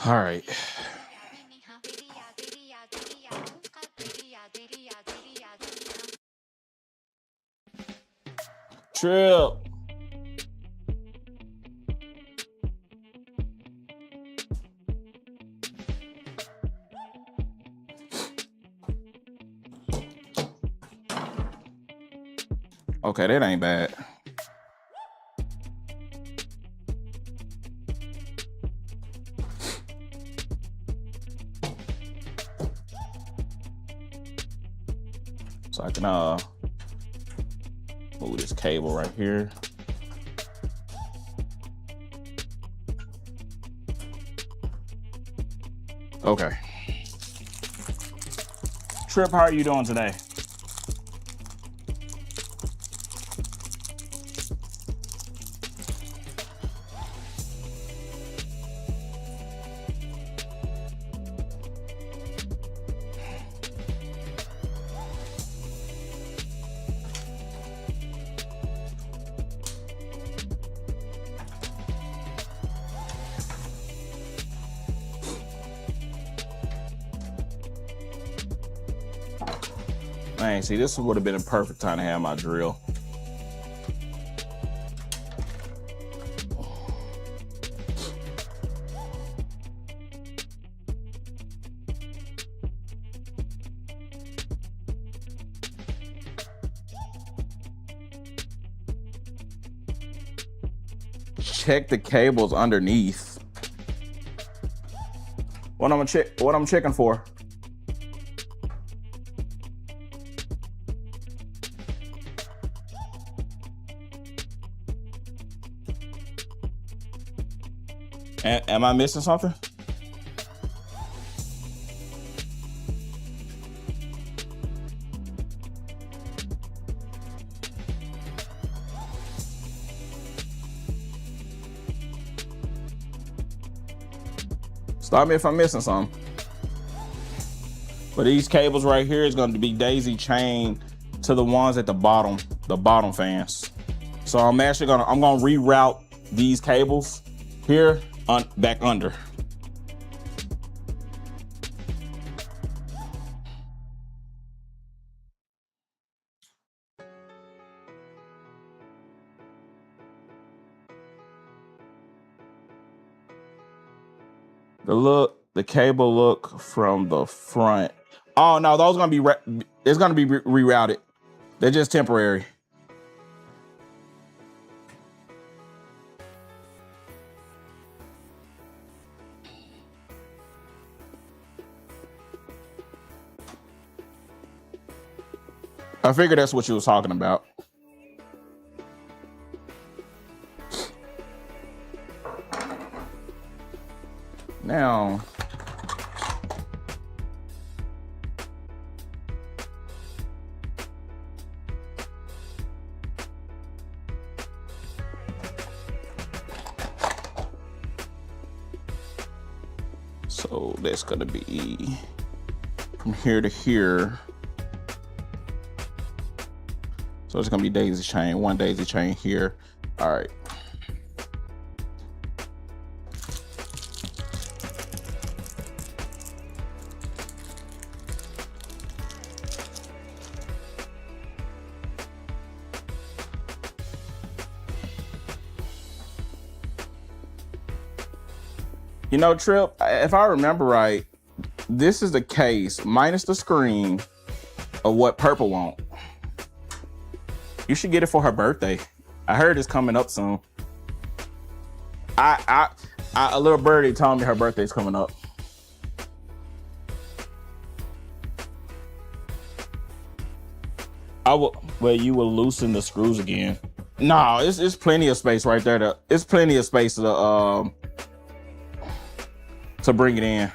All right. Trip. Okay, that ain't bad. So I can move this cable right here. Okay. Trip, how are you doing today? Man, see, this would have been a perfect time to have my drill. Check the cables underneath. What I'm checking for? Am I missing something? Stop me if I'm missing something. But these cables right here is going to be daisy chained to the ones at the bottom fans. So I'm gonna reroute these cables here back under. The cable look from the front. Oh no, those gonna be it's gonna be rerouted. They're just temporary. I figured that's what you was talking about. Now, so that's gonna be from here to here. So it's gonna be daisy chain, one daisy chain here. All right. You know, Trip, if I remember right, this is the case minus the screen of what Purple want. You should get it for her birthday. I heard it's coming up soon. A little birdie told me her birthday's coming up. You will loosen the screws again. No, it's plenty of space right there. It's plenty of space to bring it in.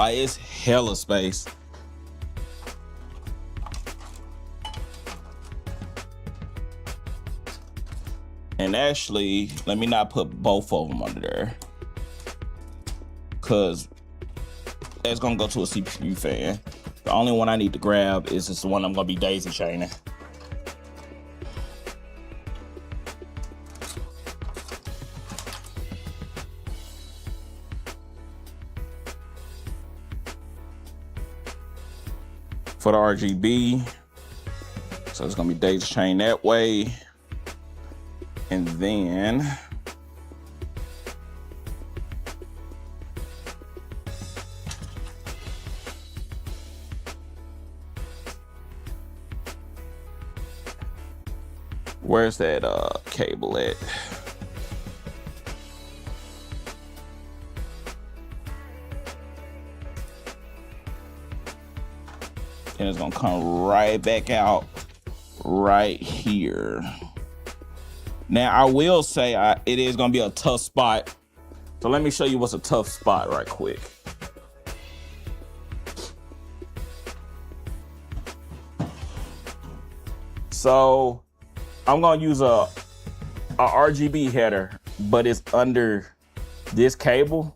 It's hella space. And actually, let me not put both of them under there, because it's gonna go to a CPU fan. The only one I need to grab is just the one I'm gonna be daisy chaining. for the RGB. So it's gonna be daisy chain that way. And then where's that cable at? And it's gonna come right back out right here. Now I will say it is gonna be a tough spot. So let me show you what's a tough spot right quick. So I'm gonna use a RGB header, but it's under this cable.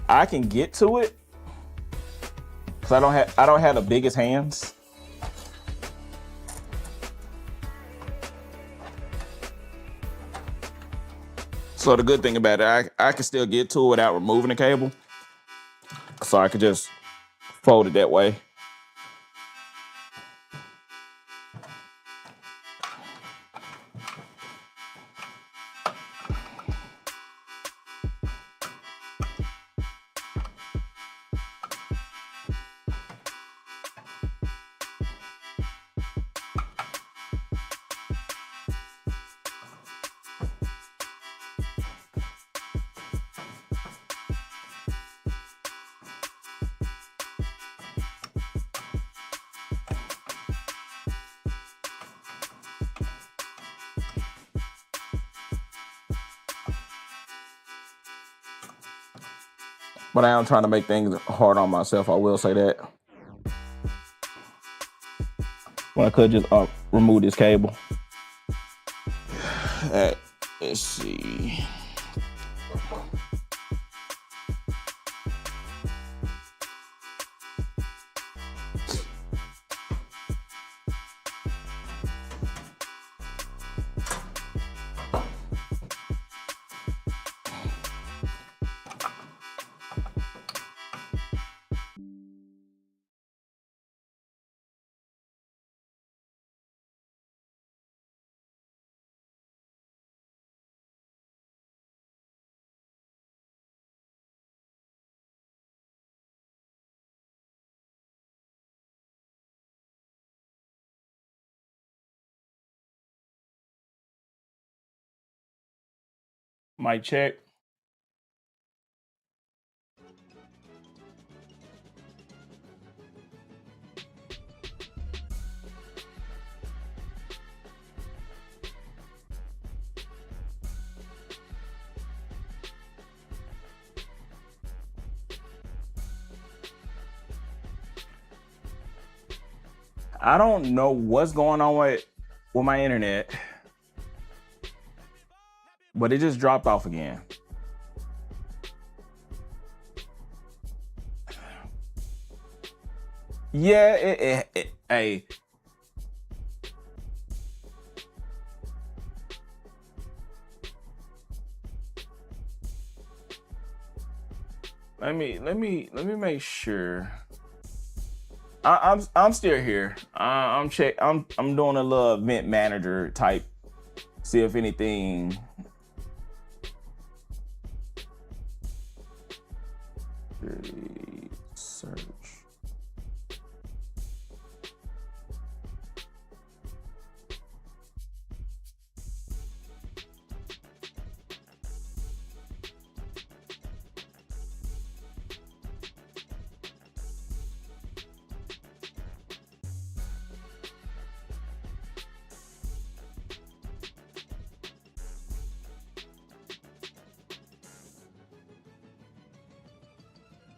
I can get to it because I don't have the biggest hands. So the good thing about it, I can still get to it without removing the cable. So I could just fold it that way. But I am trying to make things hard on myself, I will say that. Well, I could just remove this cable. Let's see. Mic check. I don't know what's going on with my internet, but it just dropped off again. Yeah, hey. Let me make sure. I'm still here. I'm doing a little event manager type. See if anything. Search.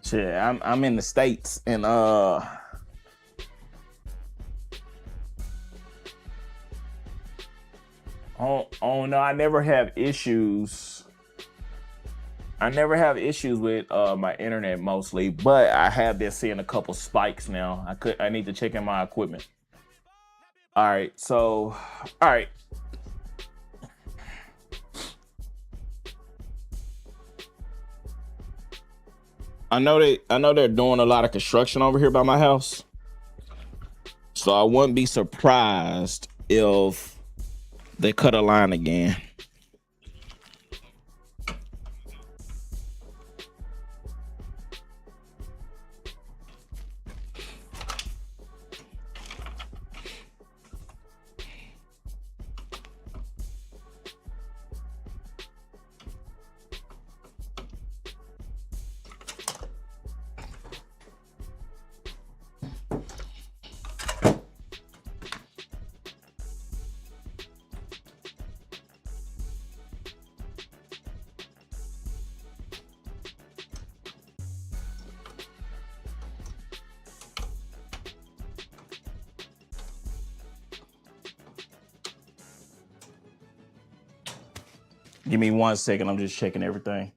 Shit, I'm in the States and oh no, I never have issues. I never have issues with my internet mostly, but I have been seeing a couple spikes now. I need to check in my equipment. All right, so all right. I know they're doing a lot of construction over here by my house. So I wouldn't be surprised if they cut a line again. Give me 1 second. I'm just checking everything.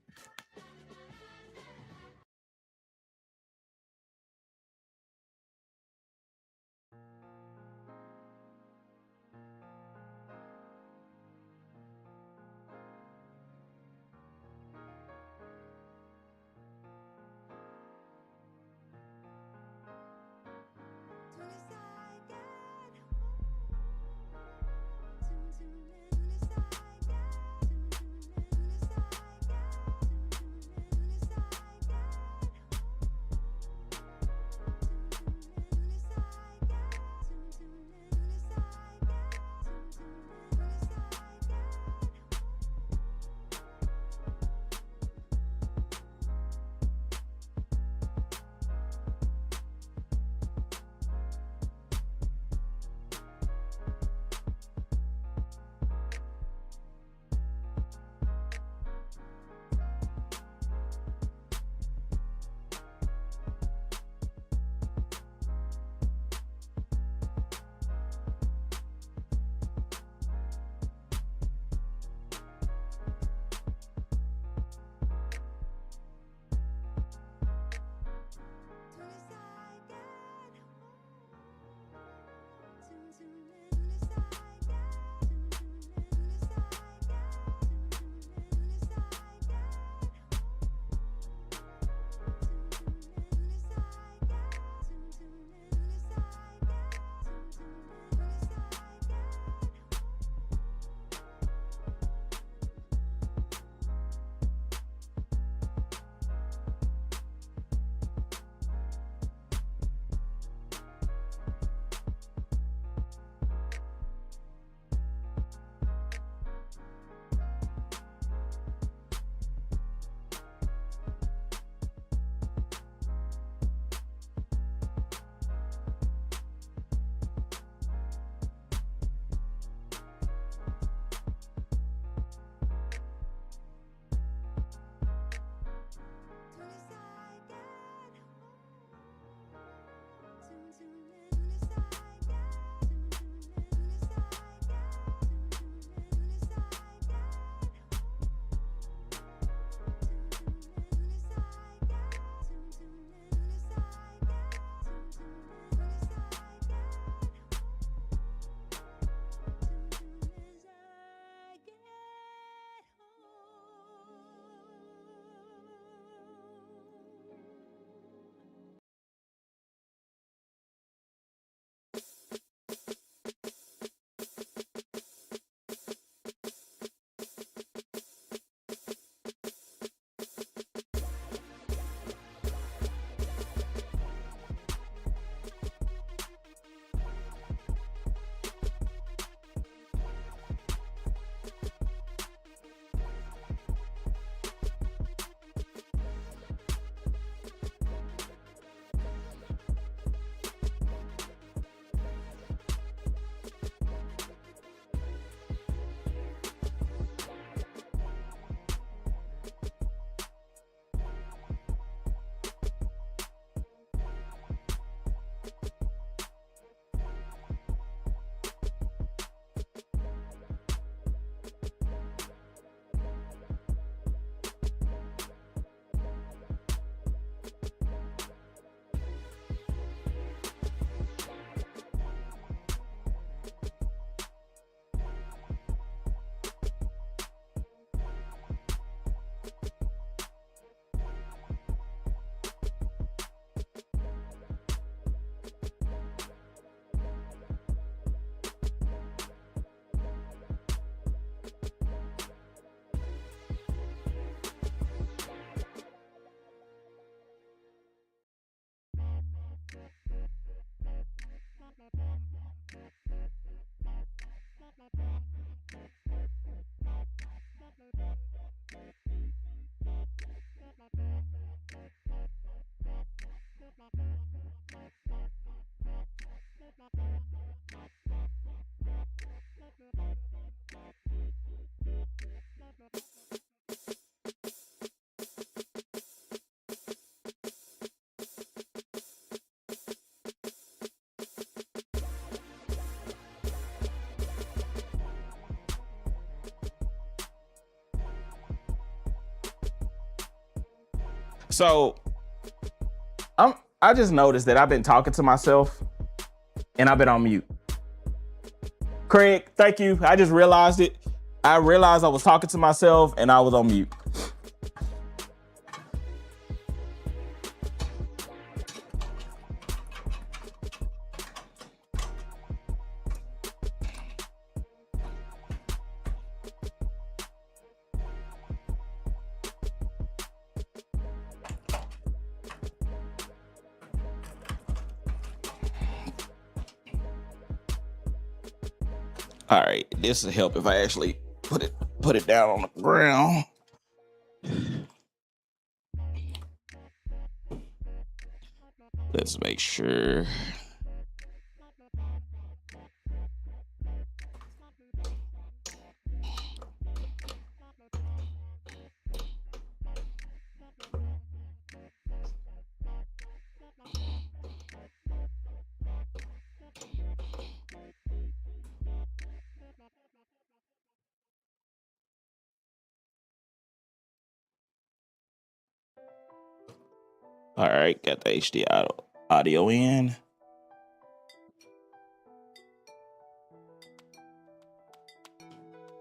So I just noticed that I've been talking to myself and I've been on mute. Craig, thank you. I just realized it. I realized I was talking to myself and I was on mute. All right, this will help if I actually put it down on the ground. Let's make sure. All right, got the HD audio in.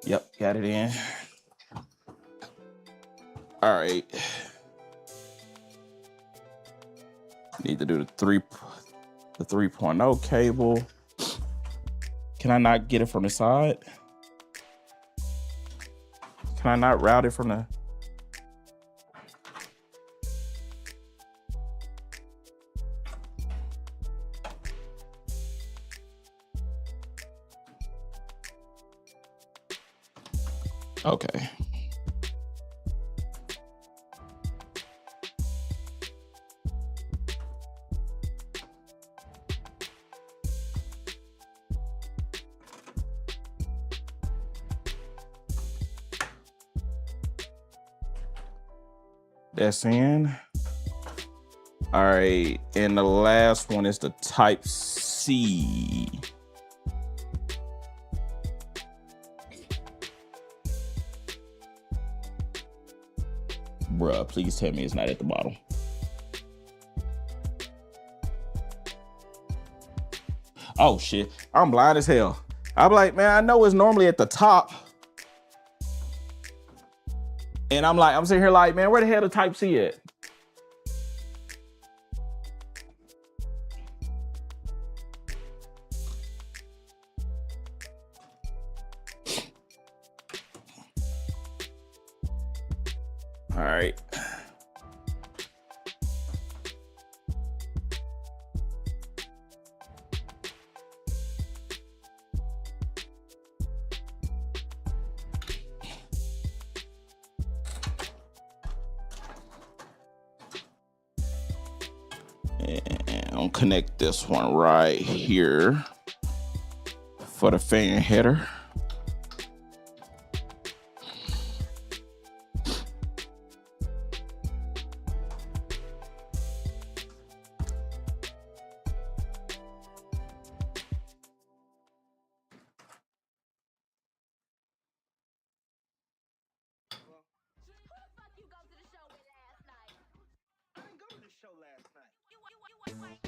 Yep, got it in. All right. Need to do the 3.0 cable. Can I not get it from the side? Can I not route it from the... Okay. That's in. All right, and the last one is the Type C. Bruh, please tell me it's not at the bottom. Oh shit, I'm blind as hell. I'm like, man, I know it's normally at the top. And I'm sitting here like, man, where the hell the Type C at? All right. And I'll connect this one right here for the fan header.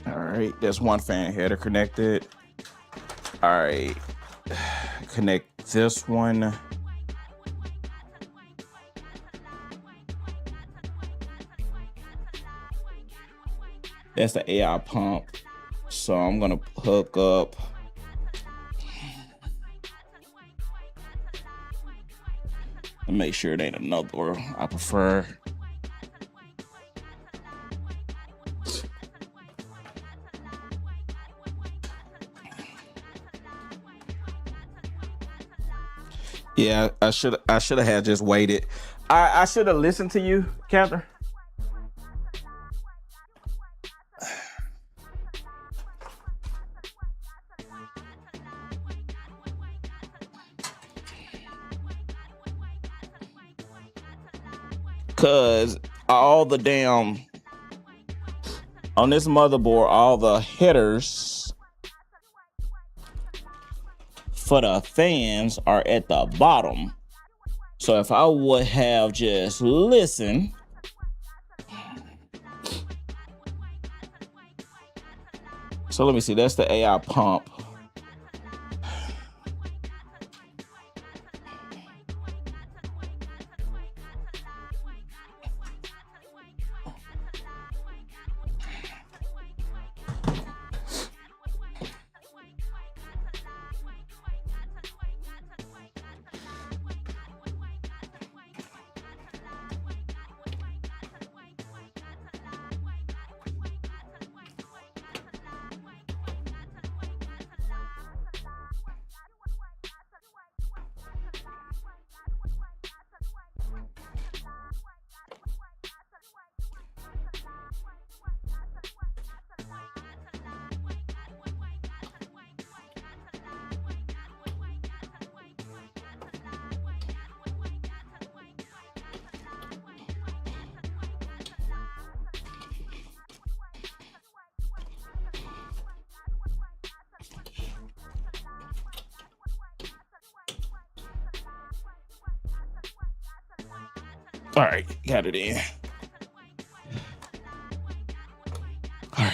All right, there's one fan header connected. All right, connect this one. That's the AI pump. So I'm gonna hook up. And make sure it ain't another I prefer. Yeah, I should have had just waited. I should have listened to you, Catherine. Cause all the damn on this motherboard, all the headers for the fans are at the bottom. So if I would have just listened, so let me see, that's the AI pump. All right, got it in. All right.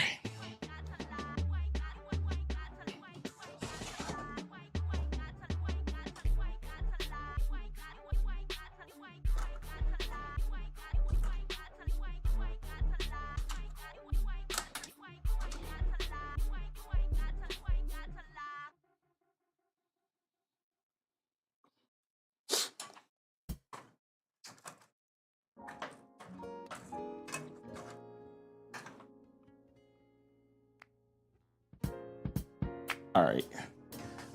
All right.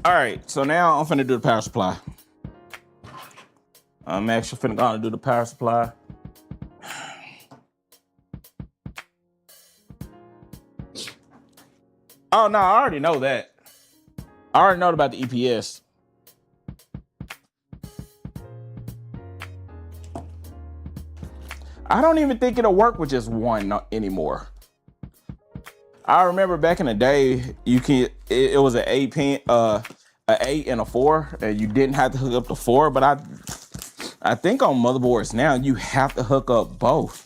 All right. So now I'm finna do the power supply. I'm actually finna go and do the power supply. Oh no, I already know that. I already know about the EPS. I don't even think it'll work with just one anymore. I remember back in the day, it was an 8-pin, an 8 and a 4, and you didn't have to hook up the 4. But I think on motherboards now you have to hook up both.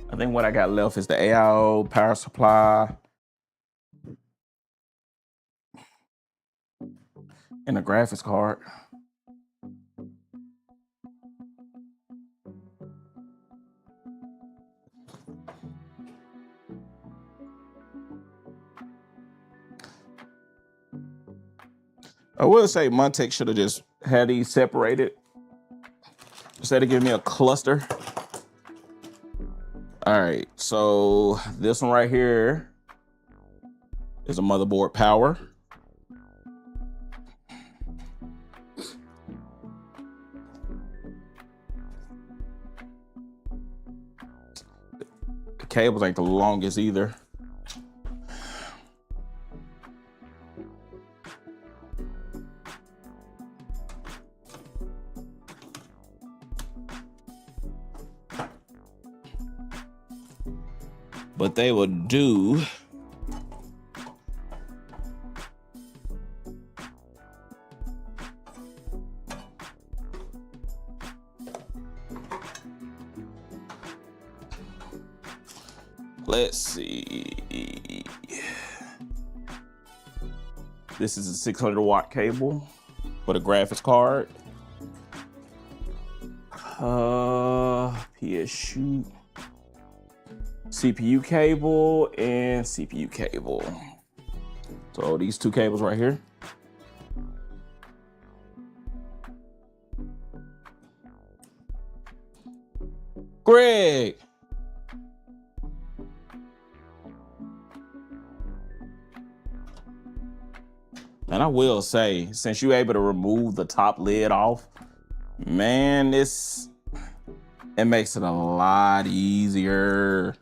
I think what I got left is the AIO, power supply, and the graphics card. I will say Montech should have just had these separated instead of giving me a cluster. All right, so this one right here is a motherboard power. The cables ain't the longest either. But they will do. Let's see. This is a 600 watt cable for the graphics card. PS shoot. CPU cable and CPU cable. So these two cables right here. Greg. And I will say, since you're able to remove the top lid off, man, it makes it a lot easier.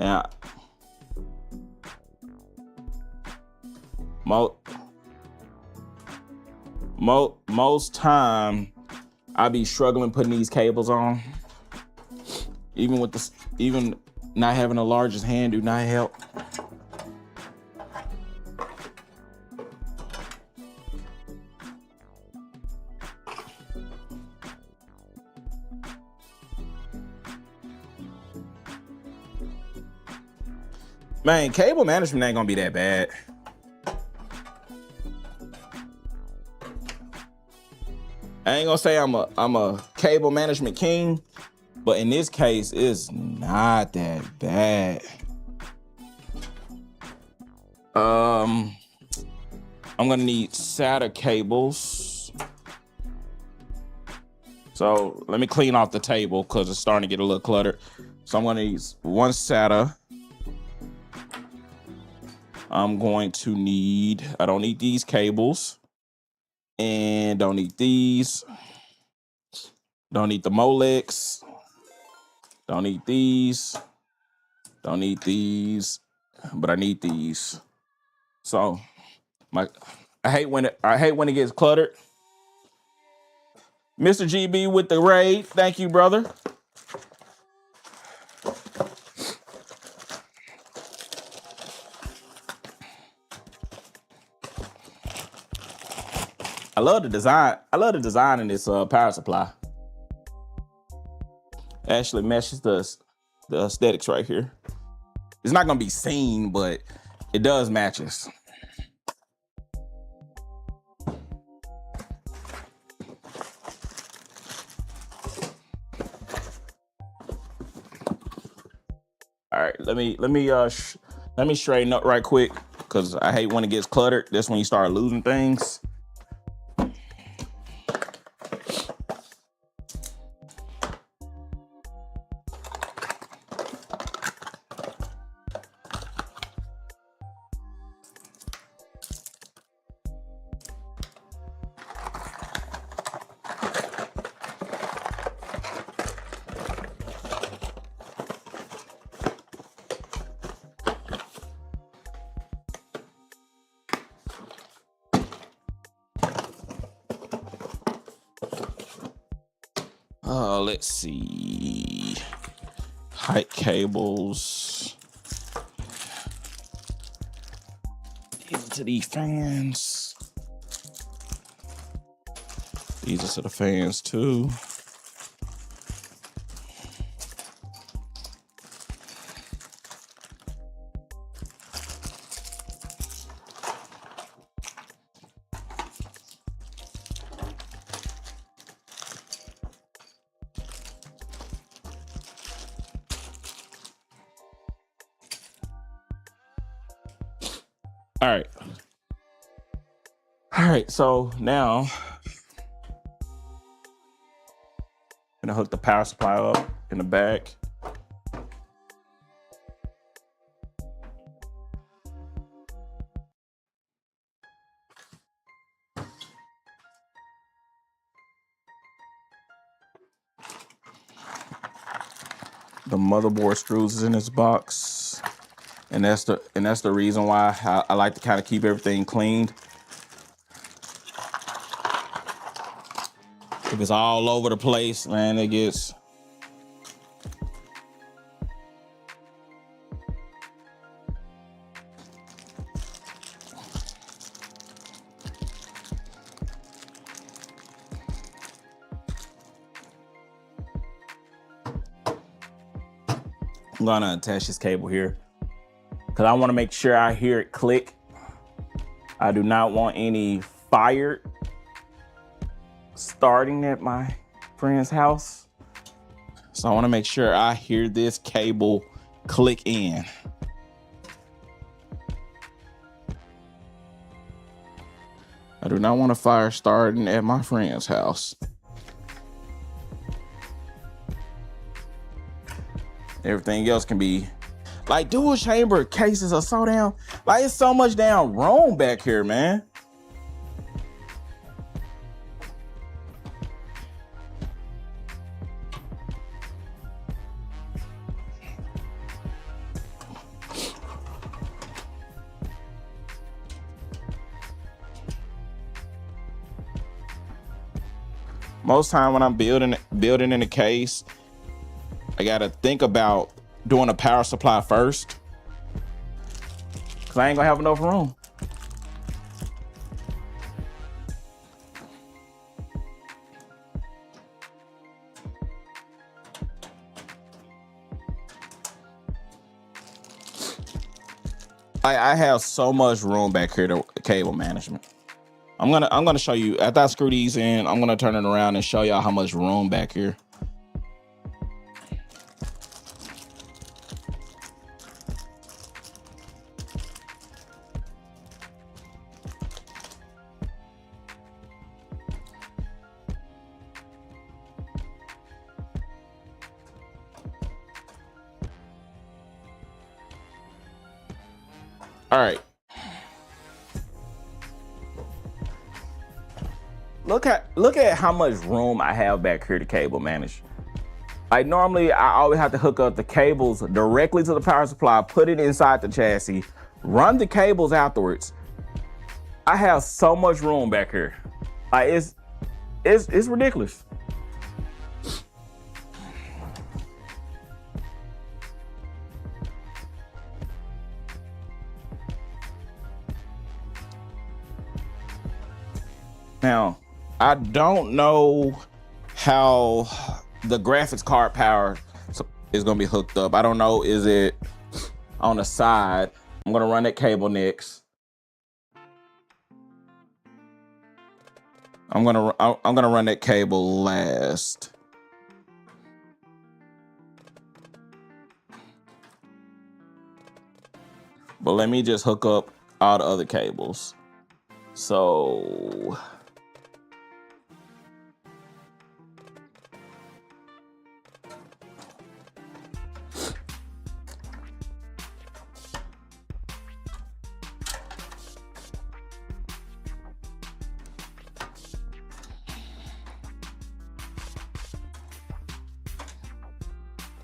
Yeah. Most time I be struggling putting these cables on. Even not having the largest hand do not help. Man, cable management ain't gonna be that bad. I ain't gonna say I'm a cable management king, but in this case, it's not that bad. I'm gonna need SATA cables. So let me clean off the table because it's starting to get a little cluttered. So I'm gonna use one SATA. I'm going to need, I don't need these cables. And don't need these. Don't need the Molex. Don't need these. Don't need these. But I need these. So I hate when it gets cluttered. Mr. GB with the raid. Thank you, brother. I love the design. I love the design in this power supply. Actually meshes the aesthetics right here. It's not gonna be seen, but it does matches. All right, let me straighten up right quick because I hate when it gets cluttered. That's when you start losing things. Let's see. Height cables. Into these fans. These are to the fans too. All right, so now I'm gonna hook the power supply up in the back. The motherboard screws is in this box. And that's the reason why I like to kind of keep everything cleaned. If it's all over the place, man, it gets. I'm gonna attach this cable here because I want to make sure I hear it click. I do not want any fire starting at my friend's house. So I want to make sure I hear this cable click in. I do not want a fire starting at my friend's house. Everything else can be like dual chamber cases are so damn like it's so much damn room back here, man. Most time when I'm building in a case, I gotta think about doing a power supply first, cause I ain't gonna have enough room. I have so much room back here to cable management. I'm gonna show you after I screw these in. I'm gonna turn it around and show y'all how much room back here. All right. Look at how much room I have back here to cable manage. Like normally I always have to hook up the cables directly to the power supply, put it inside the chassis, run the cables afterwards. I have so much room back here. Like it's ridiculous. Now, I don't know how the graphics card power is gonna be hooked up. I don't know, is it on the side? I'm gonna run that cable next. I'm gonna run that cable last. But let me just hook up all the other cables. So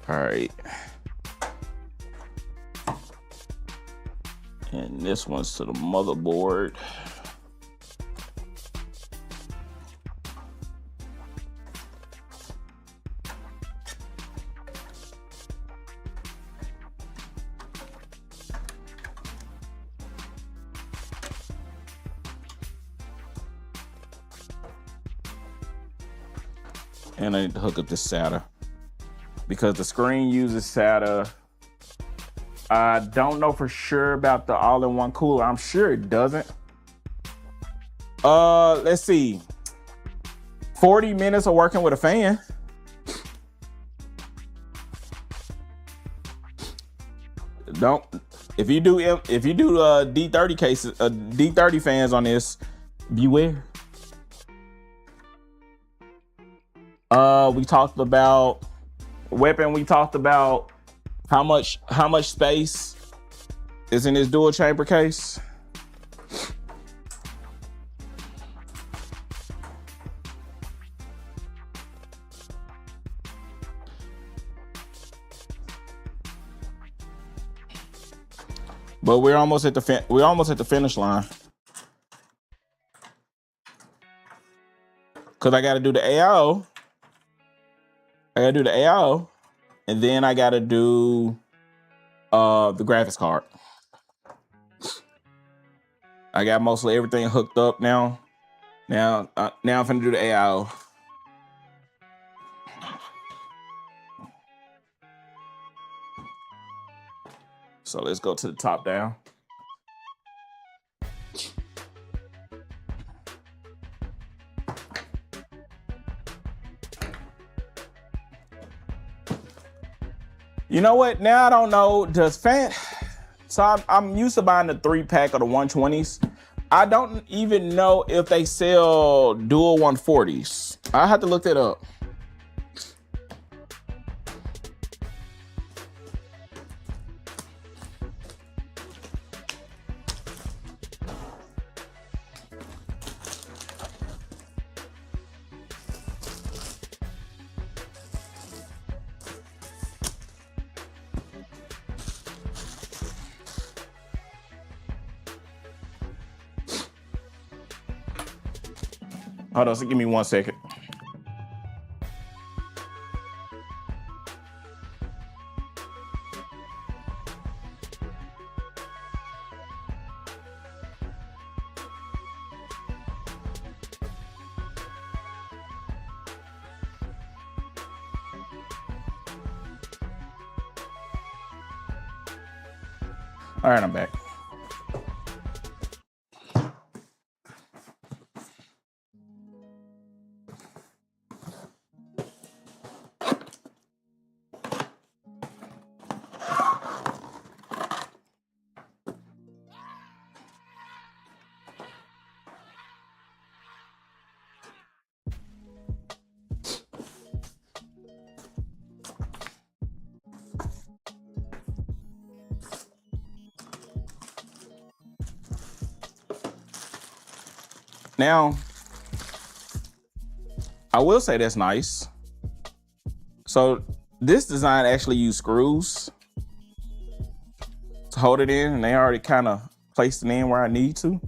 all right. And this one's to the motherboard. And I need to hook up this SATA because the screen uses SATA. I don't know for sure about the all-in-one cooler. I'm sure it doesn't. Let's see. 40 minutes of working with a fan. If you do D30 cases, D30 fans on this, beware. We talked about weapon. We talked about how much space is in this dual chamber case. But we're almost at the finish line. Cause I got to do the AIO. And then I got to do the graphics card. I got mostly everything hooked up now. Now I'm finna do the AIO. So let's go to the top down. You know what? Now I don't know. Does fan? So I'm used to buying the 3-pack of the 120s, I don't even know if they sell dual 140s. I have to look that up. Hold on, so give me 1 second. All right, I'm back. Now, I will say that's nice. So this design actually used screws to hold it in, and they already kind of placed it in where I need to.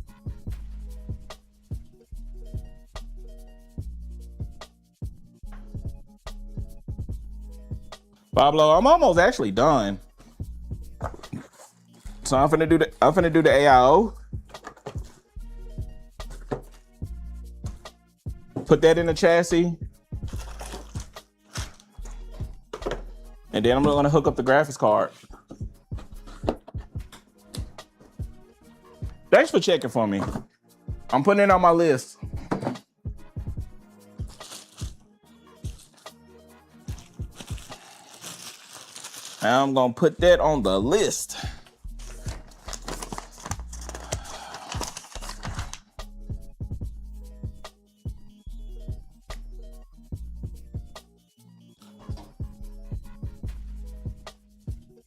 Pablo, I'm almost actually done. So I'm finna do the AIO. Put that in the chassis. And then I'm gonna hook up the graphics card. Thanks for checking for me. I'm putting it on my list. Now I'm gonna put that on the list.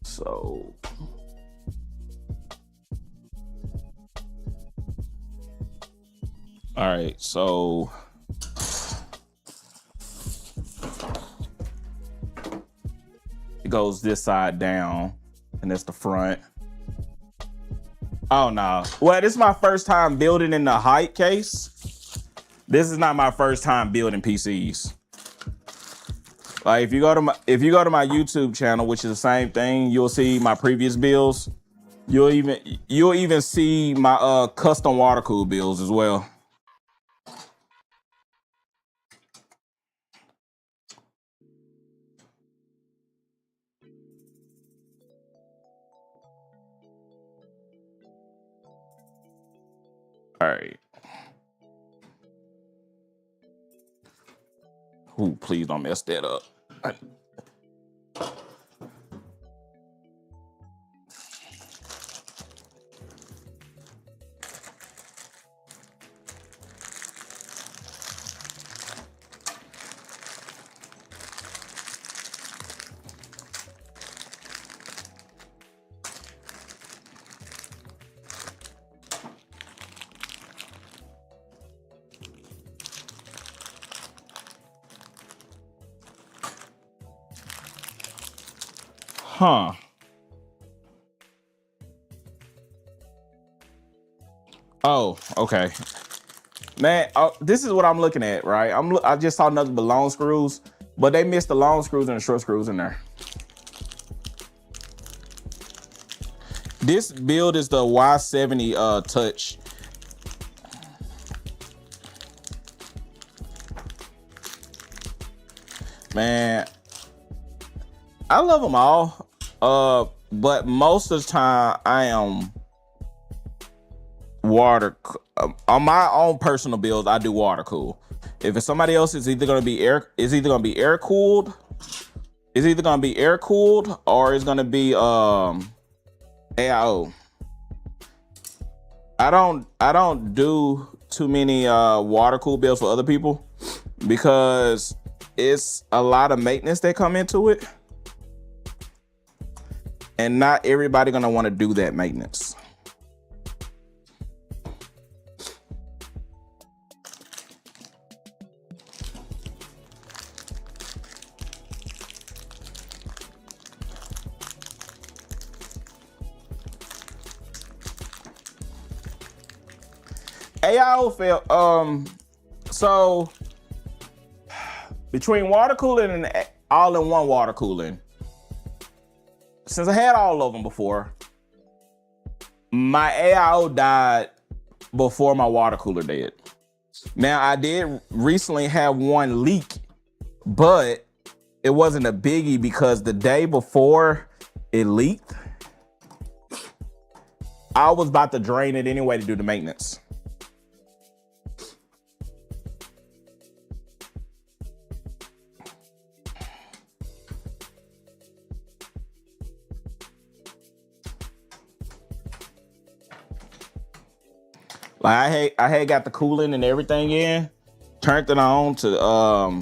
So all right, so it goes this side down, and that's the front. Oh no. Well, this is my first time building in the height case. This is not my first time building PCs. Like if you go to my YouTube channel, which is the same thing, you'll see my previous builds. You'll even see my custom water cooled builds as well. All right. Ooh, please don't mess that up. Huh. Oh, okay. Man, this is what I'm looking at, right? I just saw nothing but long screws, but they missed the long screws and the short screws in there. This build is the Y70 Touch. Man, I love them all, but most of the time I am water. On my own personal builds, I do water cool. If it's somebody else, it's either gonna be air cooled. It's either gonna be air cooled or it's gonna be AIO. I don't do too many water cool builds for other people because it's a lot of maintenance that come into it, and not everybody gonna want to do that maintenance. AIO fail. So between water cooling and all-in-one water cooling, since I had all of them before, my AIO died before my water cooler did. Now I did recently have one leak, but it wasn't a biggie because the day before it leaked, I was about to drain it anyway to do the maintenance. Like I had got the cooling and everything in, turned it on to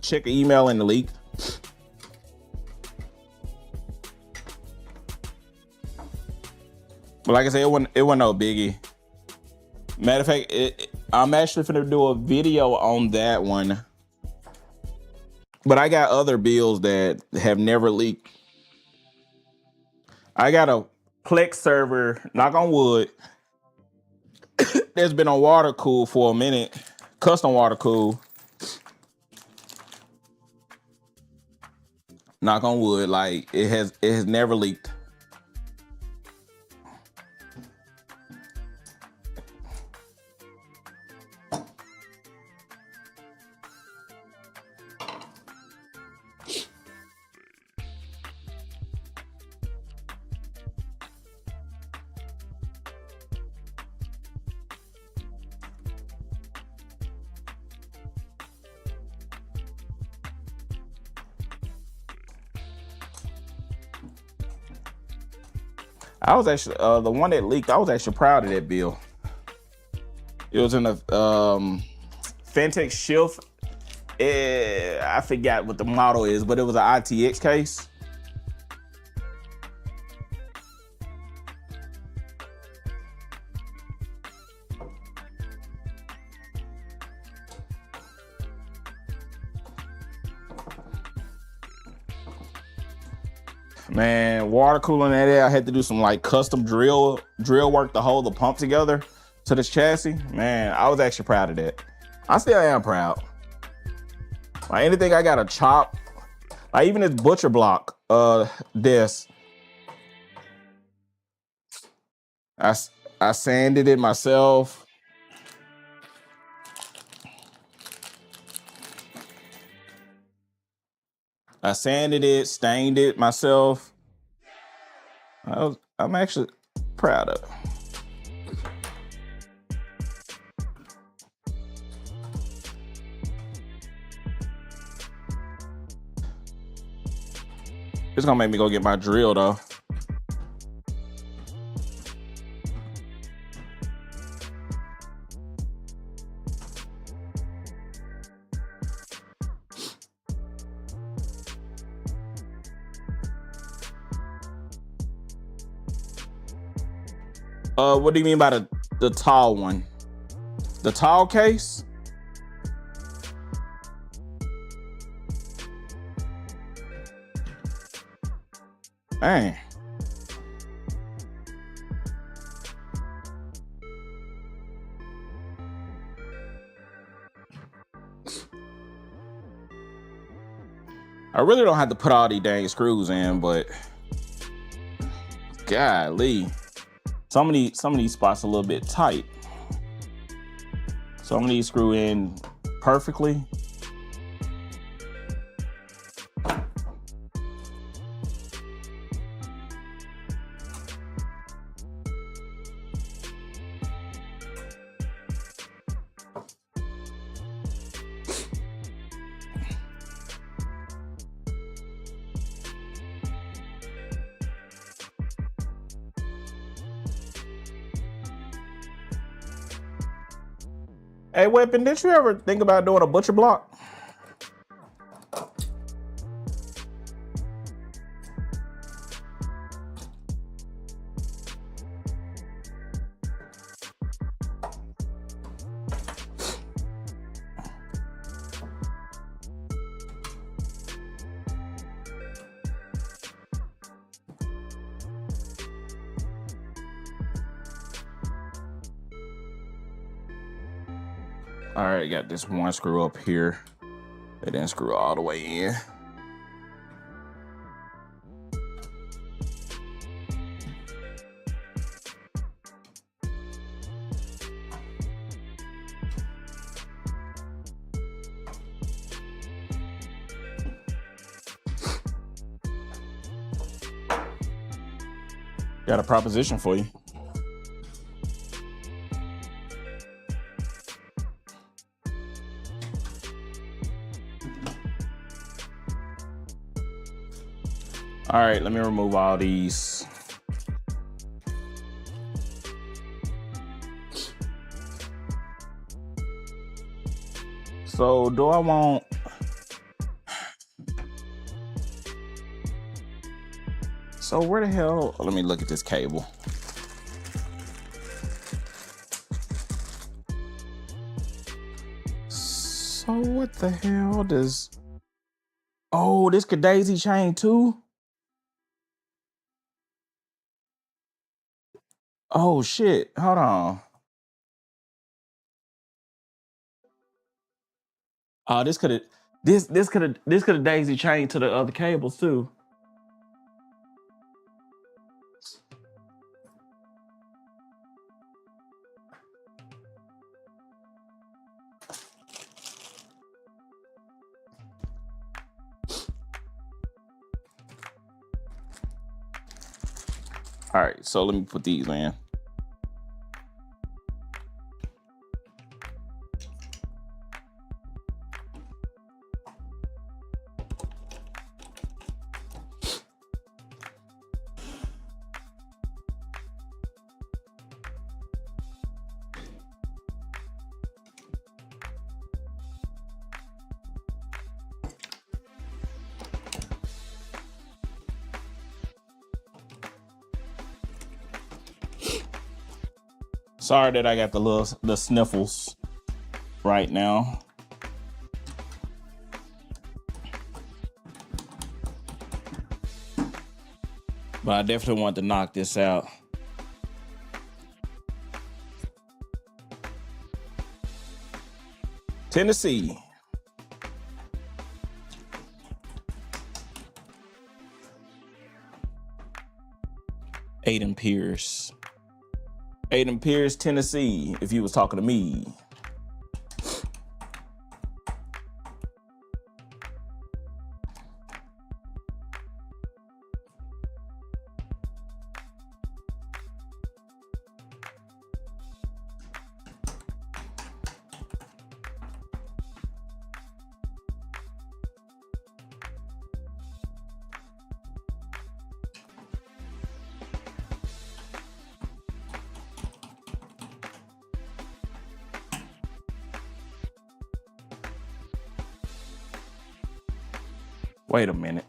check the email and the leak. But like I said, it wasn't no biggie. Matter of fact, I'm actually finna do a video on that one. But I got other bills that have never leaked. I got a Plex server, knock on wood, that's been on water cool for a minute, custom water cool. Knock on wood, like it has never leaked. I was actually the one that leaked. I was actually proud of that bill. It was in a Fentex Shift. I forgot what the model is, but it was an ITX case. Man, water cooling that air, I had to do some like custom drill work to hold the pump together to this chassis. Man, I was actually proud of that. I still am proud. Like anything I gotta chop, like even this butcher block disc, I sanded it myself. I sanded it, stained it myself. I'm actually proud of it. It's gonna make me go get my drill though. What do you mean by the tall one? The tall case? Dang. I really don't have to put all these dang screws in, but golly. Some of these spots are a little bit tight. Some of these screw in perfectly. Hey, Weapon, did you ever think about doing a butcher block? All right, got this one screw up here. It didn't screw all the way in. Got a proposition for you. All right, let me remove all these. So do I want... So where the hell... Let me look at this cable. So what the hell does... Oh, this could daisy chain too? Oh shit, hold on. Oh, this could have daisy chained to the other cables too. All right, so let me put these in. Sorry that I got the sniffles right now. But I definitely want to knock this out. Tennessee. Aiden Pierce. Aiden Pierce, Tennessee, if you was talking to me. Wait a minute.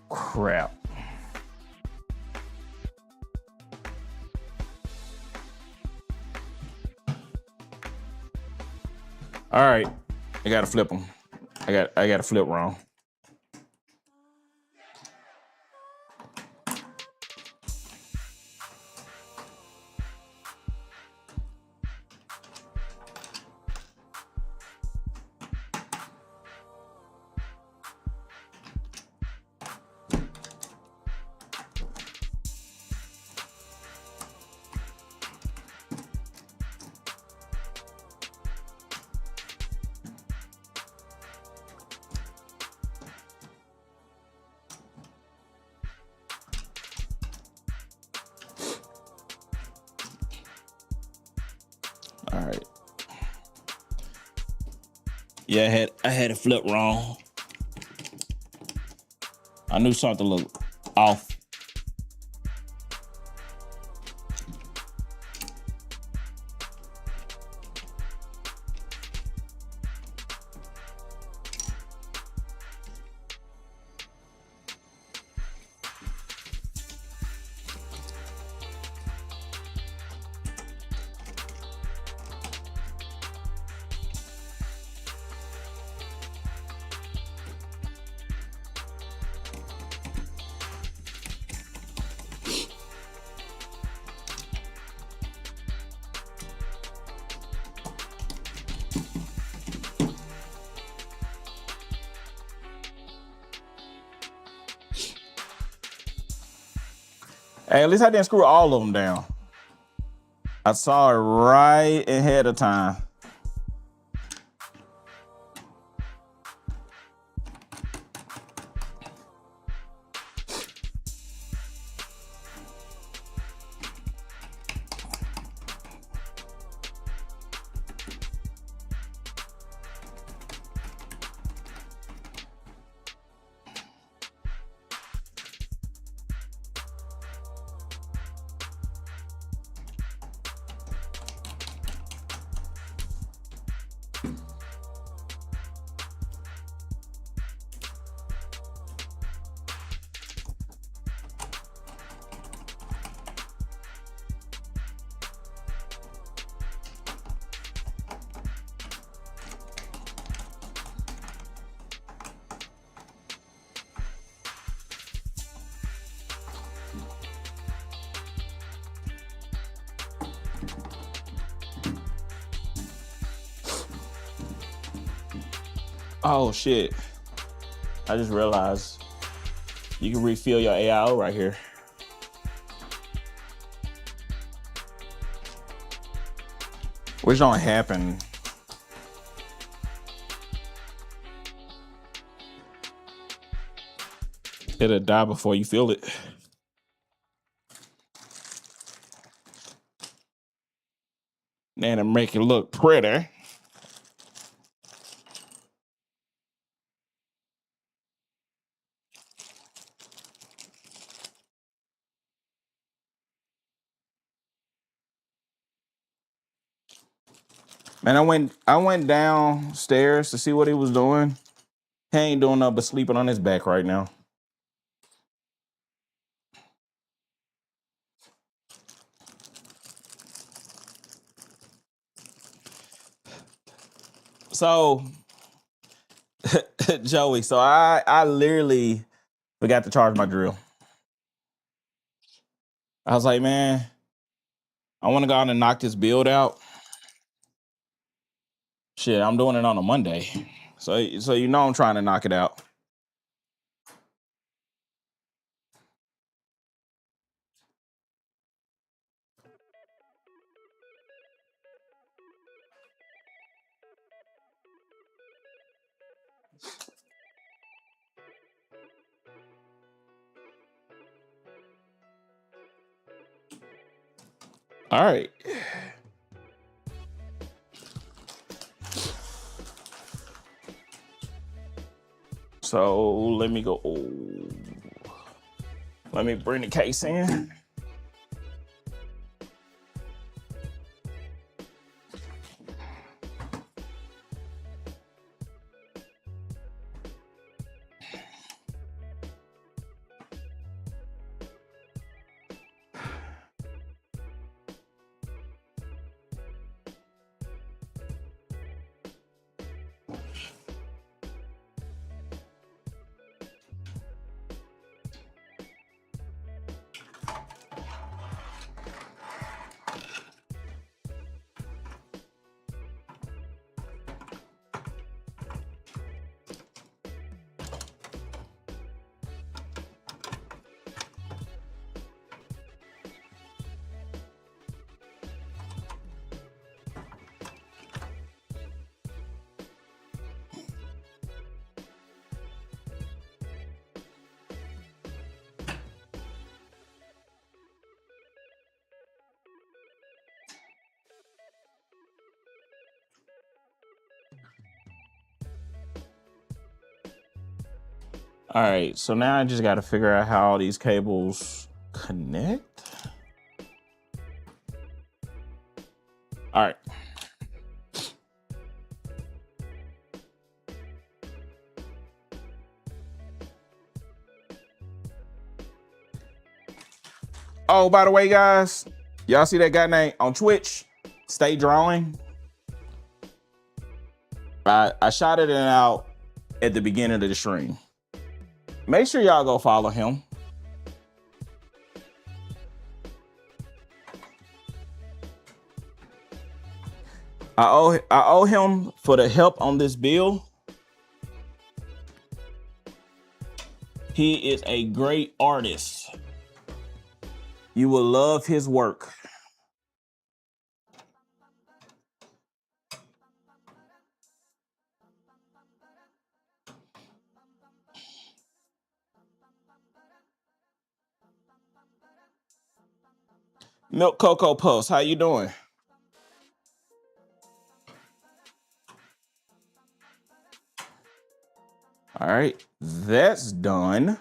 Crap. All right, I gotta flip them. I gotta flip wrong. All right. Yeah, I had it flipped wrong. I knew something looked off. Hey, at least I didn't screw all of them down. I saw it right ahead of time. Oh shit. I just realized you can refill your AIO right here. Which don't happen. It'll die before you feel it. And to make it look pretty. Man, I went downstairs to see what he was doing. He ain't doing nothing but sleeping on his back right now. So, Joey, so I literally forgot to charge my drill. I was like, man, I want to go out and knock this build out. Shit, I'm doing it on a Monday. So you know I'm trying to knock it out. All right. So let me go. Let me bring the case in. All right, so now I just got to figure out how these cables connect. All right. Oh, by the way, guys, y'all see that guy named on Twitch, Stay Drawing? I shouted it out at the beginning of the stream. Make sure y'all go follow him. I owe him for the help on this bill. He is a great artist. You will love his work. Milk Cocoa Puffs, how you doing? All right, that's done.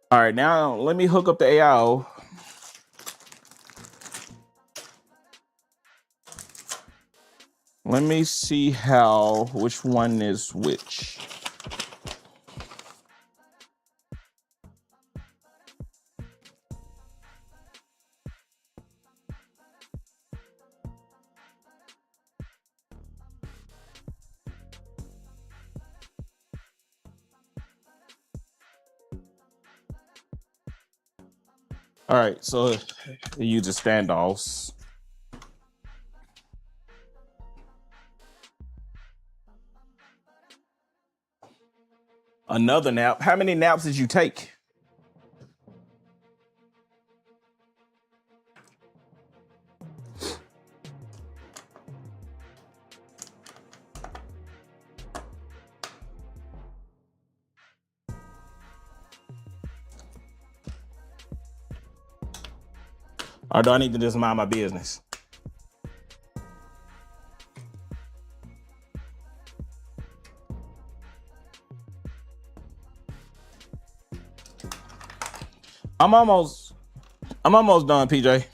All right, now let me hook up the AIO. Let me see which one is which. All right, so it uses standoffs. Another nap. How many naps did you take? Or do I need to just mind my business? I'm almost done, PJ.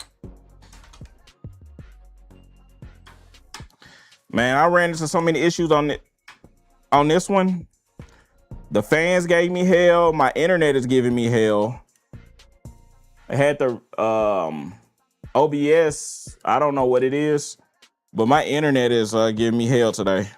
Man, I ran into so many issues on this one. The fans gave me hell. My internet is giving me hell. I had the OBS. I don't know what it is, but my internet is giving me hell today.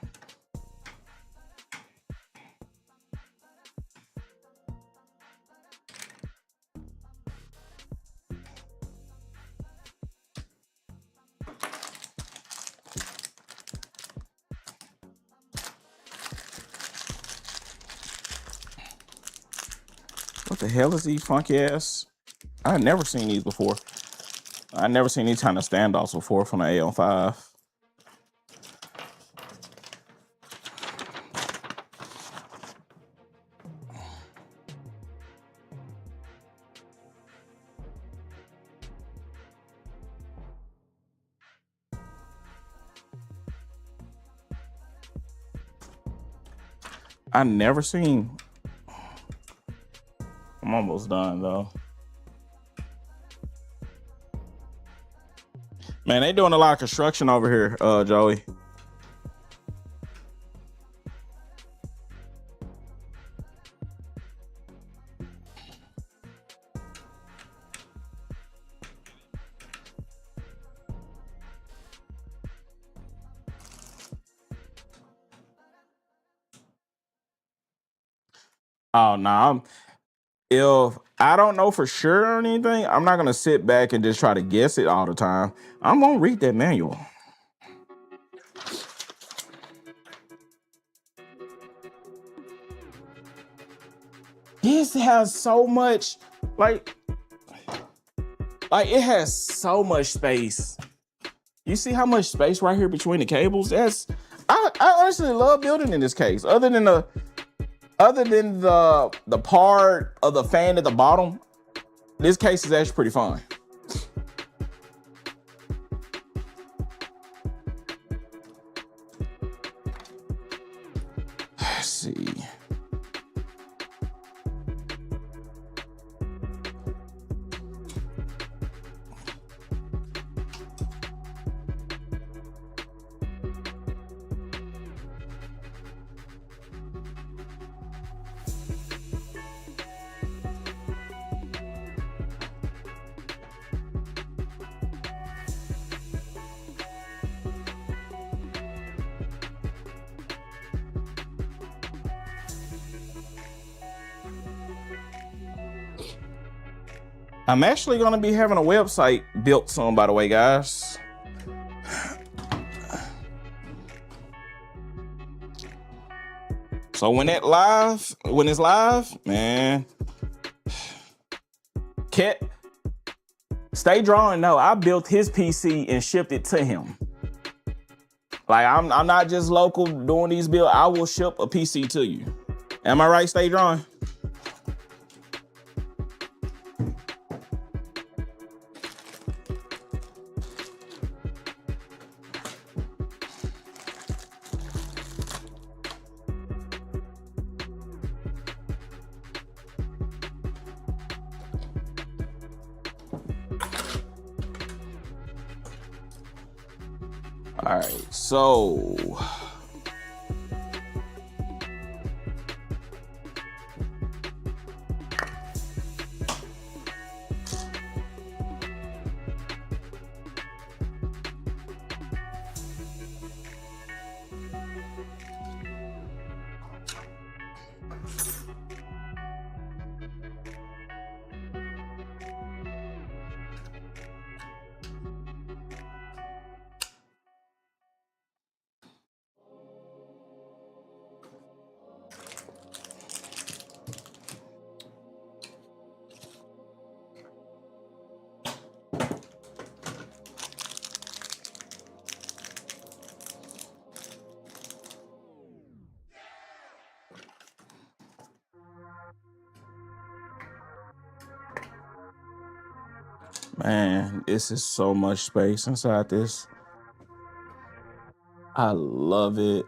What the hell is these funky ass? I had never seen these before. I never seen these kind of standoffs before from the AO5. I never seen. I'm almost done though. Man, they doing a lot of construction over here, Joey. Oh no, if I don't know for sure or anything, I'm not gonna sit back and just try to guess it all the time. I'm gonna read that manual. This has so much, like it has so much space. You see how much space right here between the cables? I honestly love building in this case. Other than the part of the fan at the bottom, this case is actually pretty fun. Let's see. I'm actually going to be having a website built soon, by the way, guys. So when it's live, man, Stay Drawing, no, I built his PC and shipped it to him. Like, I'm not just local doing these builds. I will ship a PC to you. Am I right, Stay Drawing? All right, so man, this is so much space inside this. I love it.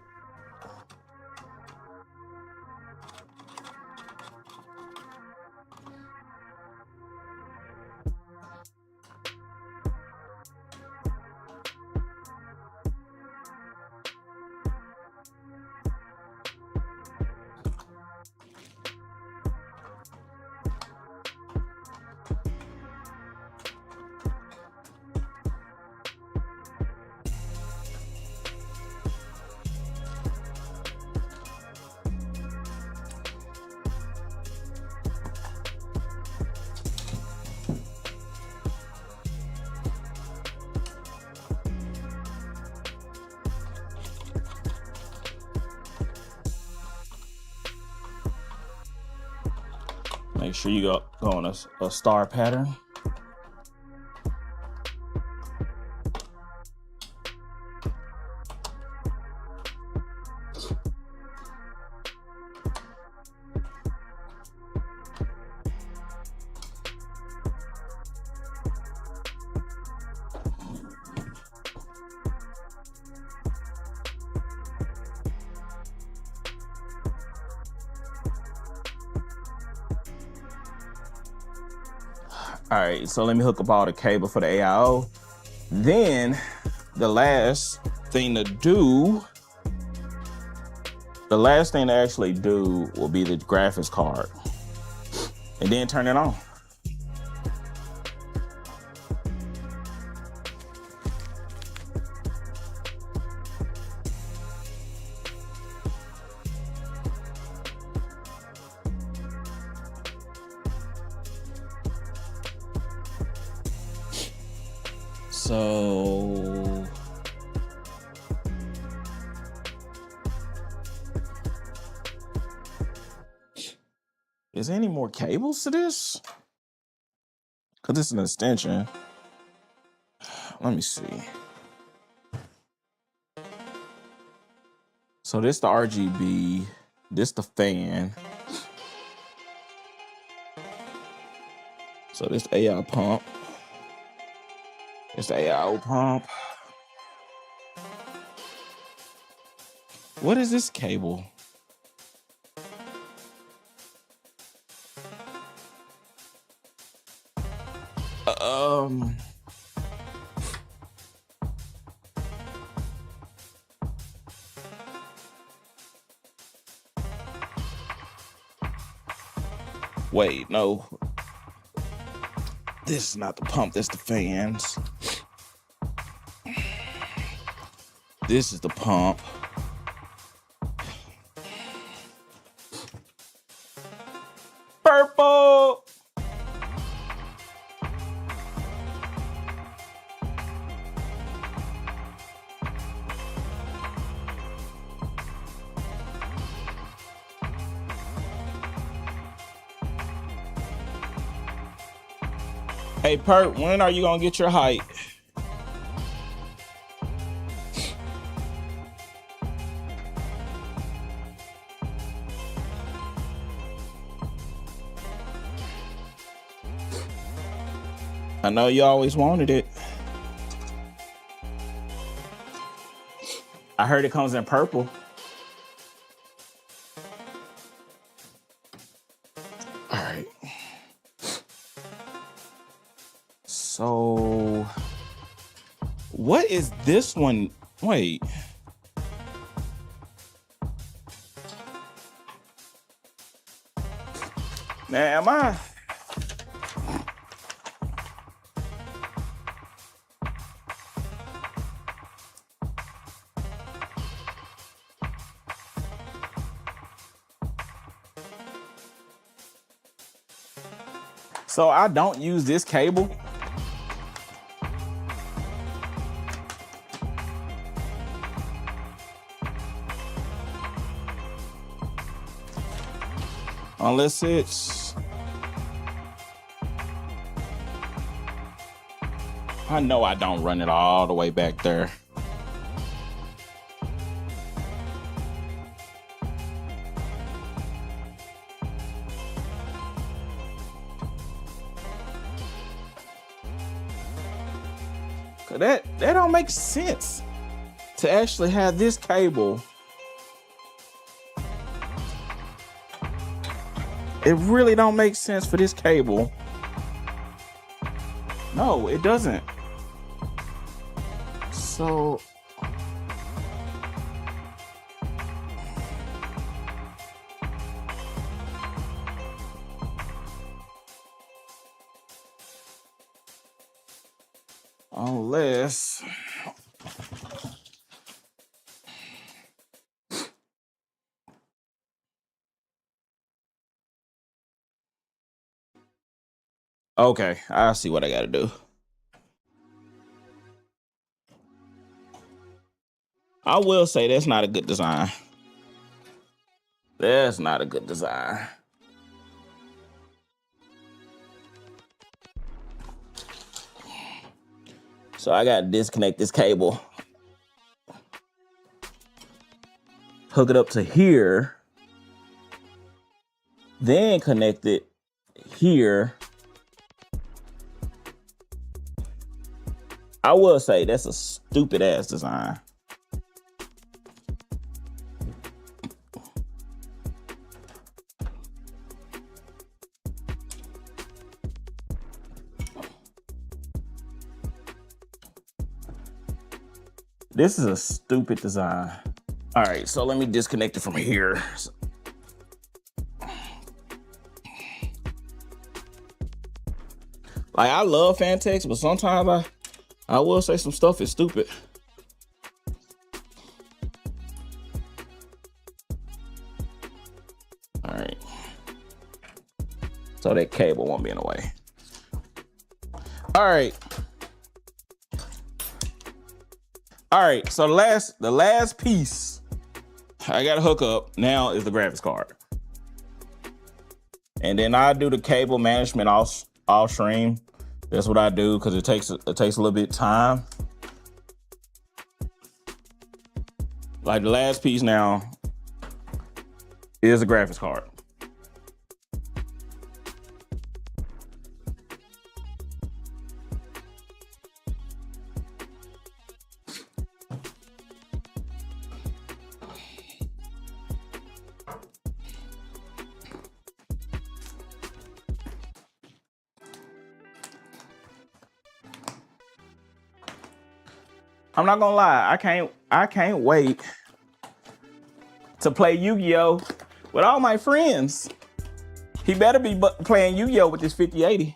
Make sure you go on a star pattern. All right, so let me hook up all the cable for the AIO. Then the last thing to actually do will be the graphics card, and then turn it on. So is there any more cables to this? Because it's an extension. Let me see. So this the RGB, this the fan. So this AI pump. It's the AIO pump. What is this cable? Wait, no. This is not the pump, this is the fans. This is the pump. Purple. Hey, Perk, when are you gonna get your height? I know you always wanted it. I heard it comes in purple. All right. So, what is this one? Wait. Now, am I? So I don't use this cable. Unless it's, I know I don't run it all the way back there. That don't make sense to actually have this cable. It really don't make sense for this cable. No, it doesn't. So unless okay, I see what I gotta do. I will say that's not a good design. That's not a good design. So I gotta disconnect this cable, hook it up to here, then connect it here. I will say that's a stupid ass design. This is a stupid design. All right, so let me disconnect it from here. Like, I love Phanteks, but sometimes I will say some stuff is stupid. All right. So that cable won't be in the way. All right. All right, so the last piece I gotta hook up now is the graphics card. And then I do the cable management off stream. That's what I do because it takes a little bit of time. Like the last piece now is a graphics card. I'm not gonna lie, I can't wait to play Yu-Gi-Oh! With all my friends. He better be playing Yu-Gi-Oh! With this 5080.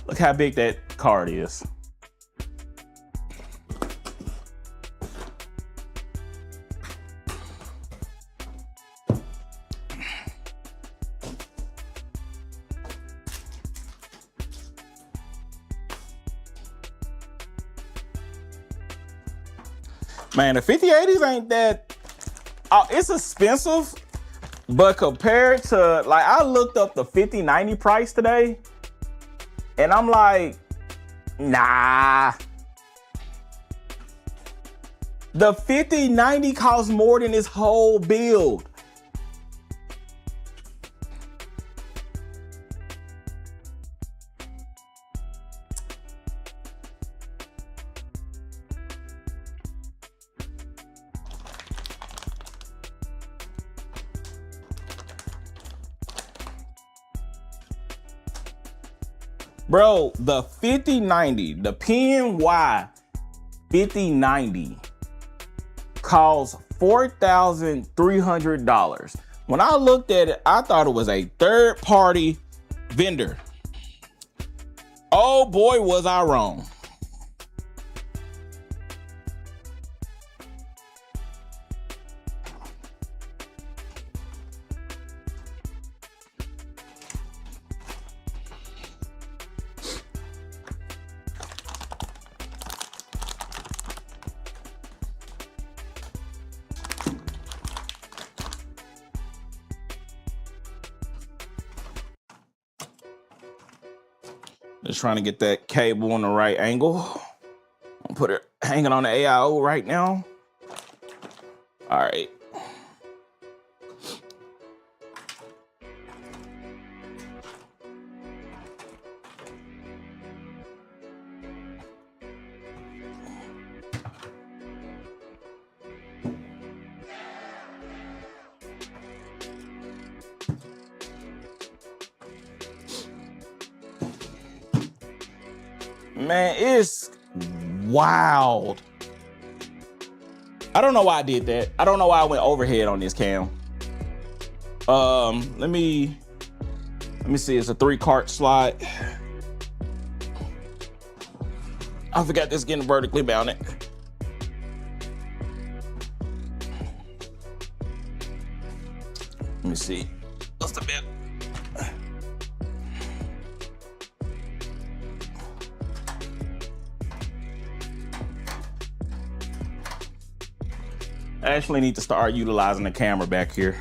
Look how big that card is. Man, the 5080s ain't that. It's expensive, but compared to, like, I looked up the 5090 price today, and I'm like, nah. The 5090 costs more than this whole build. Bro, the 5090, the PNY 5090 costs $4,300. When I looked at it, I thought it was a third-party vendor. Oh boy, was I wrong. Just trying to get that cable on the right angle. I'll put it hanging on the AIO right now. All right. Man, it's wild. I don't know why I did that. I don't know why I went overhead on this cam. Let me see. It's a 3-cart slide. I forgot this getting vertically mounted. Let me see. What's the bit? I actually need to start utilizing the camera back here.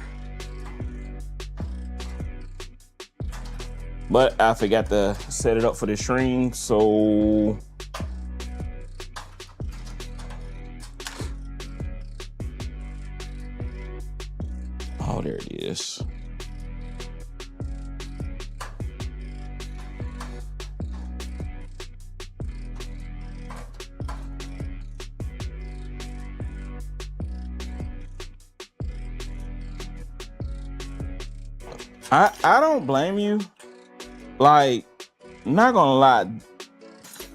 But I forgot to set it up for the stream, so oh, there it is. I don't blame you. Like, not gonna lie,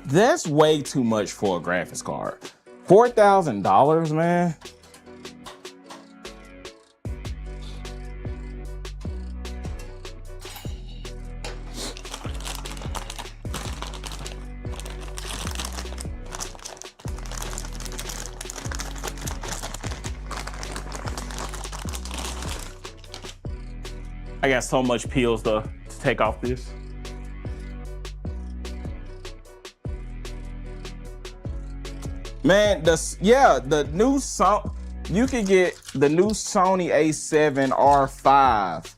that's way too much for a graphics card. $4,000, man. I got so much peels to take off this. Man, the new you can get the new Sony A7 R5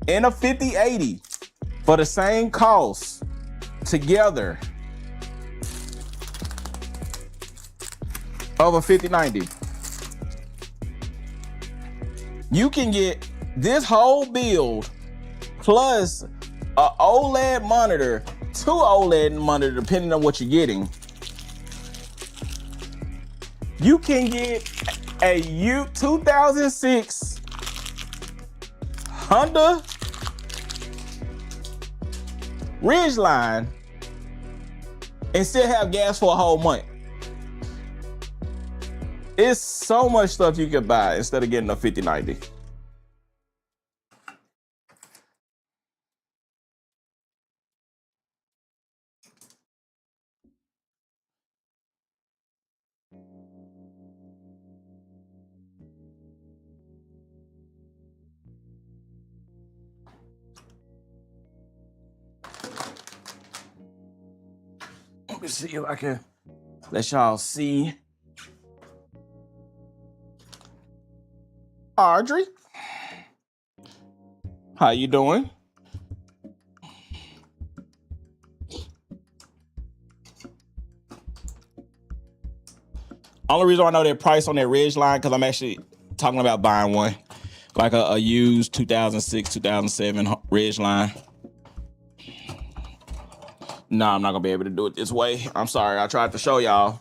in a 5080 for the same cost together of a 5090. You can get this whole build plus a OLED monitor, 2 OLED monitor, depending on what you're getting. You can get a 2006 Honda Ridgeline and still have gas for a whole month. It's so much stuff you can buy instead of getting a 5090. Let me see if I can let y'all see Audrey, how you doing? Only reason I know that price on that Ridge line because I'm actually talking about buying one, like a used 2006, 2007 Ridge line. No, I'm not gonna be able to do it this way. I'm sorry. I tried to show y'all.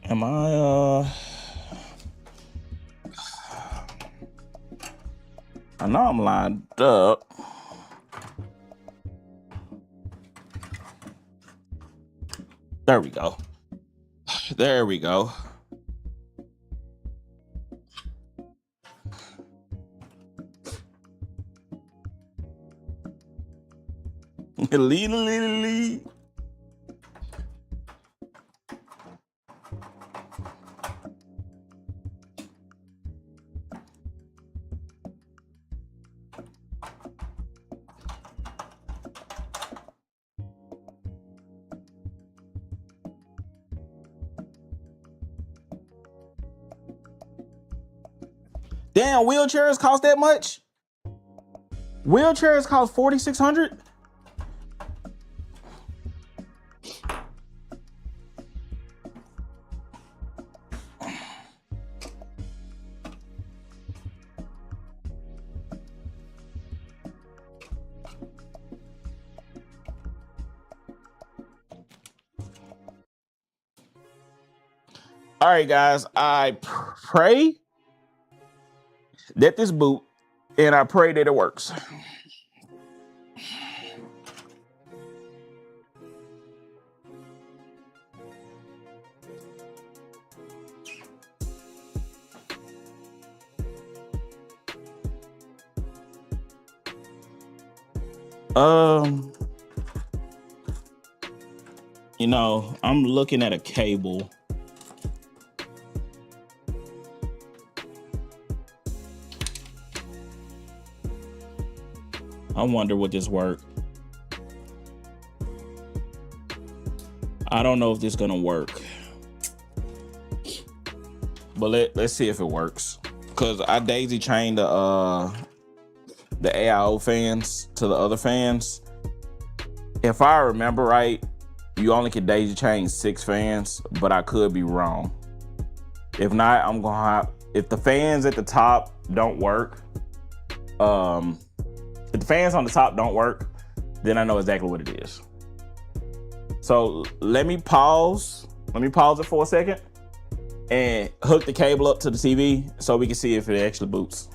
Am I know I'm lined up. There we go. There we go. Lee. Damn, wheelchairs cost that much? Wheelchairs cost $4,600? All right, guys, I pray that this boot, and I pray that it works. You know, I'm looking at a cable. I wonder would this work. I don't know if this is gonna work, but let's see if it works. Cause I daisy chained the AIO fans to the other fans. If I remember right, you only can daisy chain 6 fans, but I could be wrong. If not, I'm gonna have, if the fans at the top don't work, if the fans on the top don't work, then I know exactly what it is. So let me pause it for a second and hook the cable up to the TV so we can see if it actually boots.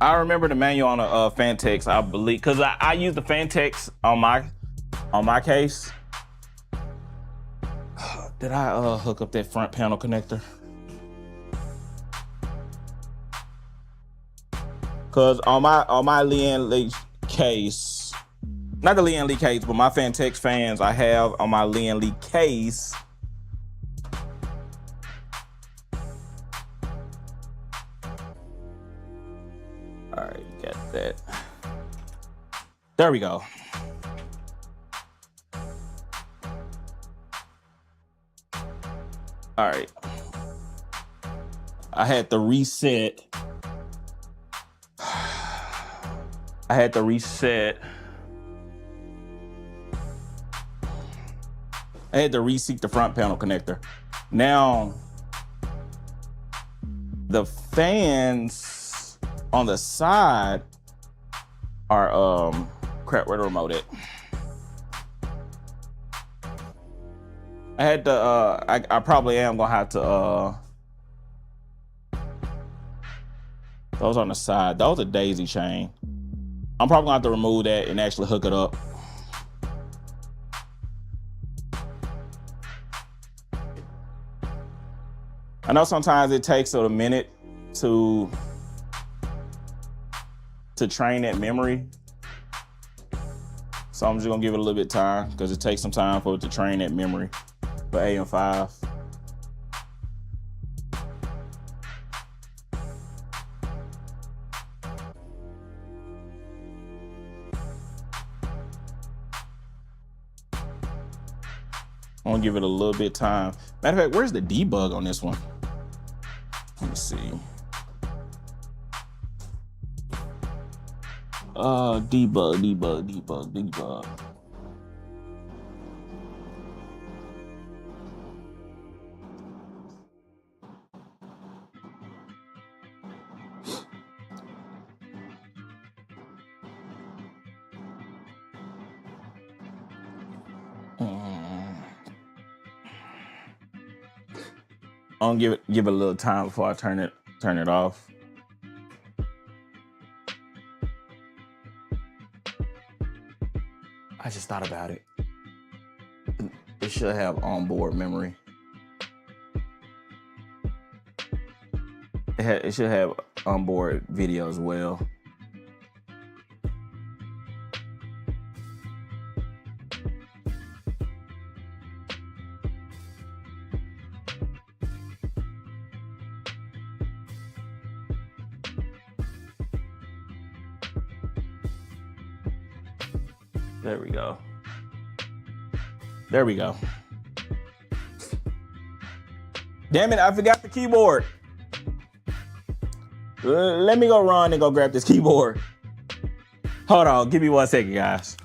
I remember the manual on the Fantex, I believe, because I use the Fantex on my case. Did I hook up that front panel connector? Cause on my Lian Li case, not the Lian Li case, but my Fantex fans I have on my Lian Li case. All right, got that. There we go. All right. I had to reset. I had to reset. I had to reseat the front panel connector. Now, the fans on the side are crap, where the remote at? I had to I probably am gonna have to those on the side, those are daisy chain. I'm probably gonna have to remove that and actually hook it up. I know sometimes it takes a minute to train that memory. So I'm just gonna give it a little bit of time because it takes some time for it to train that memory for AM5. I'm gonna give it a little bit of time. Matter of fact, where's the debug on this one? Let me see. Debug. I'm gonna give it a little time before I turn it off. I just thought about it. It should have onboard memory. It should have onboard video as well. There we go. There we go. Damn it, I forgot the keyboard. Let me go run and go grab this keyboard. Hold on, give me 1 second, guys.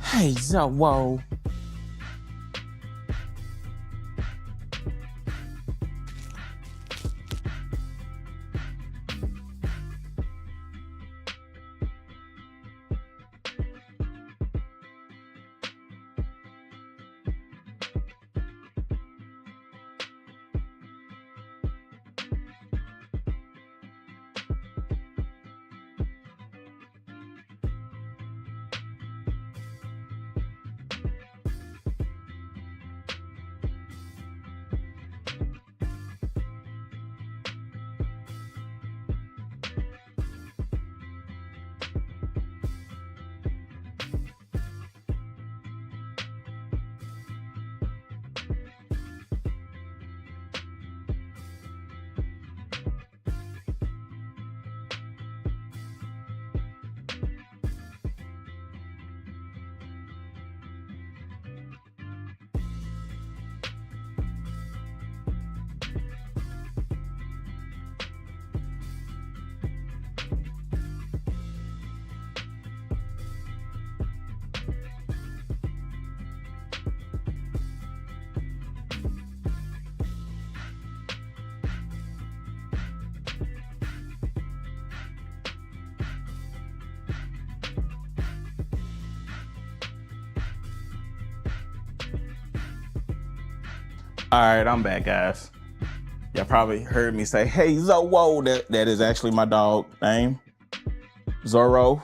Hey, so whoa. All right, I'm back, guys. Y'all probably heard me say, hey, Zorro. That is actually my dog name. Zorro.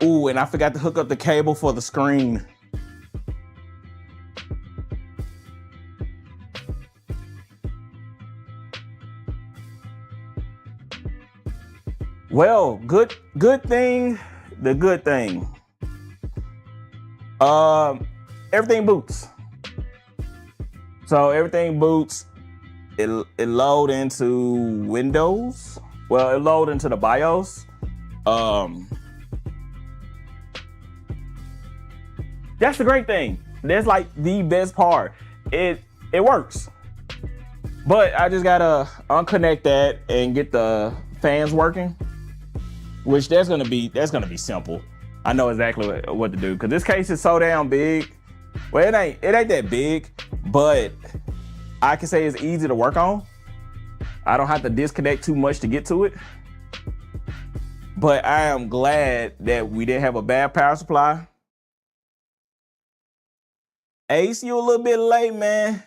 Ooh, and I forgot to hook up the cable for the screen. Well, good thing, the good thing. Everything boots. So everything boots. It load into Windows. Well, it load into the BIOS. That's the great thing. That's like the best part. It works. But I just gotta unconnect that and get the fans working, which that's gonna be simple. I know exactly what to do because this case is so damn big. Well, it ain't that big, but I can say it's easy to work on. I don't have to disconnect too much to get to it. But I am glad that we didn't have a bad power supply. Ace, you a little bit late, man.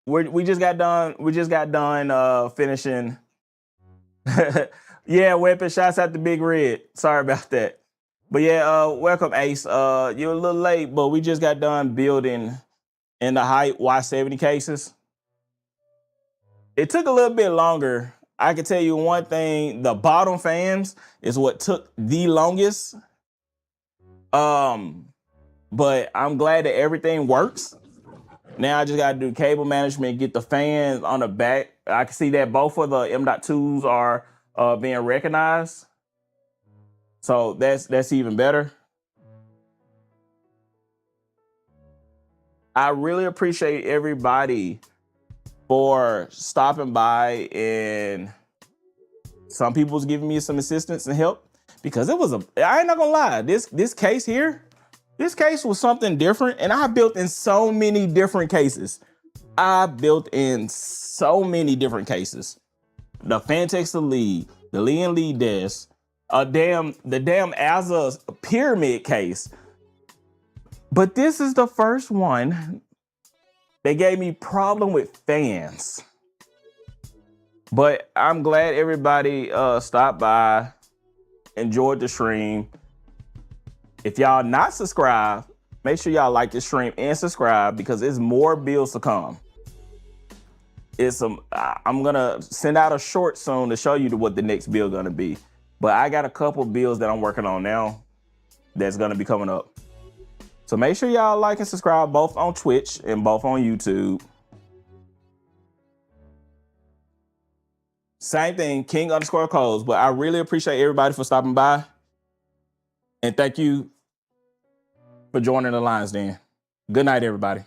We just got done finishing. Yeah, weapon shots at the Big Red. Sorry about that. But yeah, welcome, Ace. You're a little late, but we just got done building in the height Y70 cases. It took a little bit longer. I can tell you one thing, the bottom fans is what took the longest. But I'm glad that everything works. Now I just gotta do cable management, get the fans on the back. I can see that both of the M.2s are being recognized. So that's even better. I really appreciate everybody for stopping by, and some people was giving me some assistance and help because I ain't not gonna lie, this case here, this case was something different, and I built in so many different cases. The Fantex the lead, the Lee and Lee desk, the damn Asa pyramid case. But this is the first one that gave me problem with fans. But I'm glad everybody stopped by, enjoyed the stream. If y'all not subscribed, make sure y'all like this stream and subscribe because there's more builds to come. I'm gonna send out a short soon to show you what the next build gonna be. But I got a couple builds that I'm working on now that's gonna be coming up. So make sure y'all like and subscribe both on Twitch and both on YouTube. Same thing, King_Codes. But I really appreciate everybody for stopping by. And thank you for joining the Lions Den. Good night, everybody.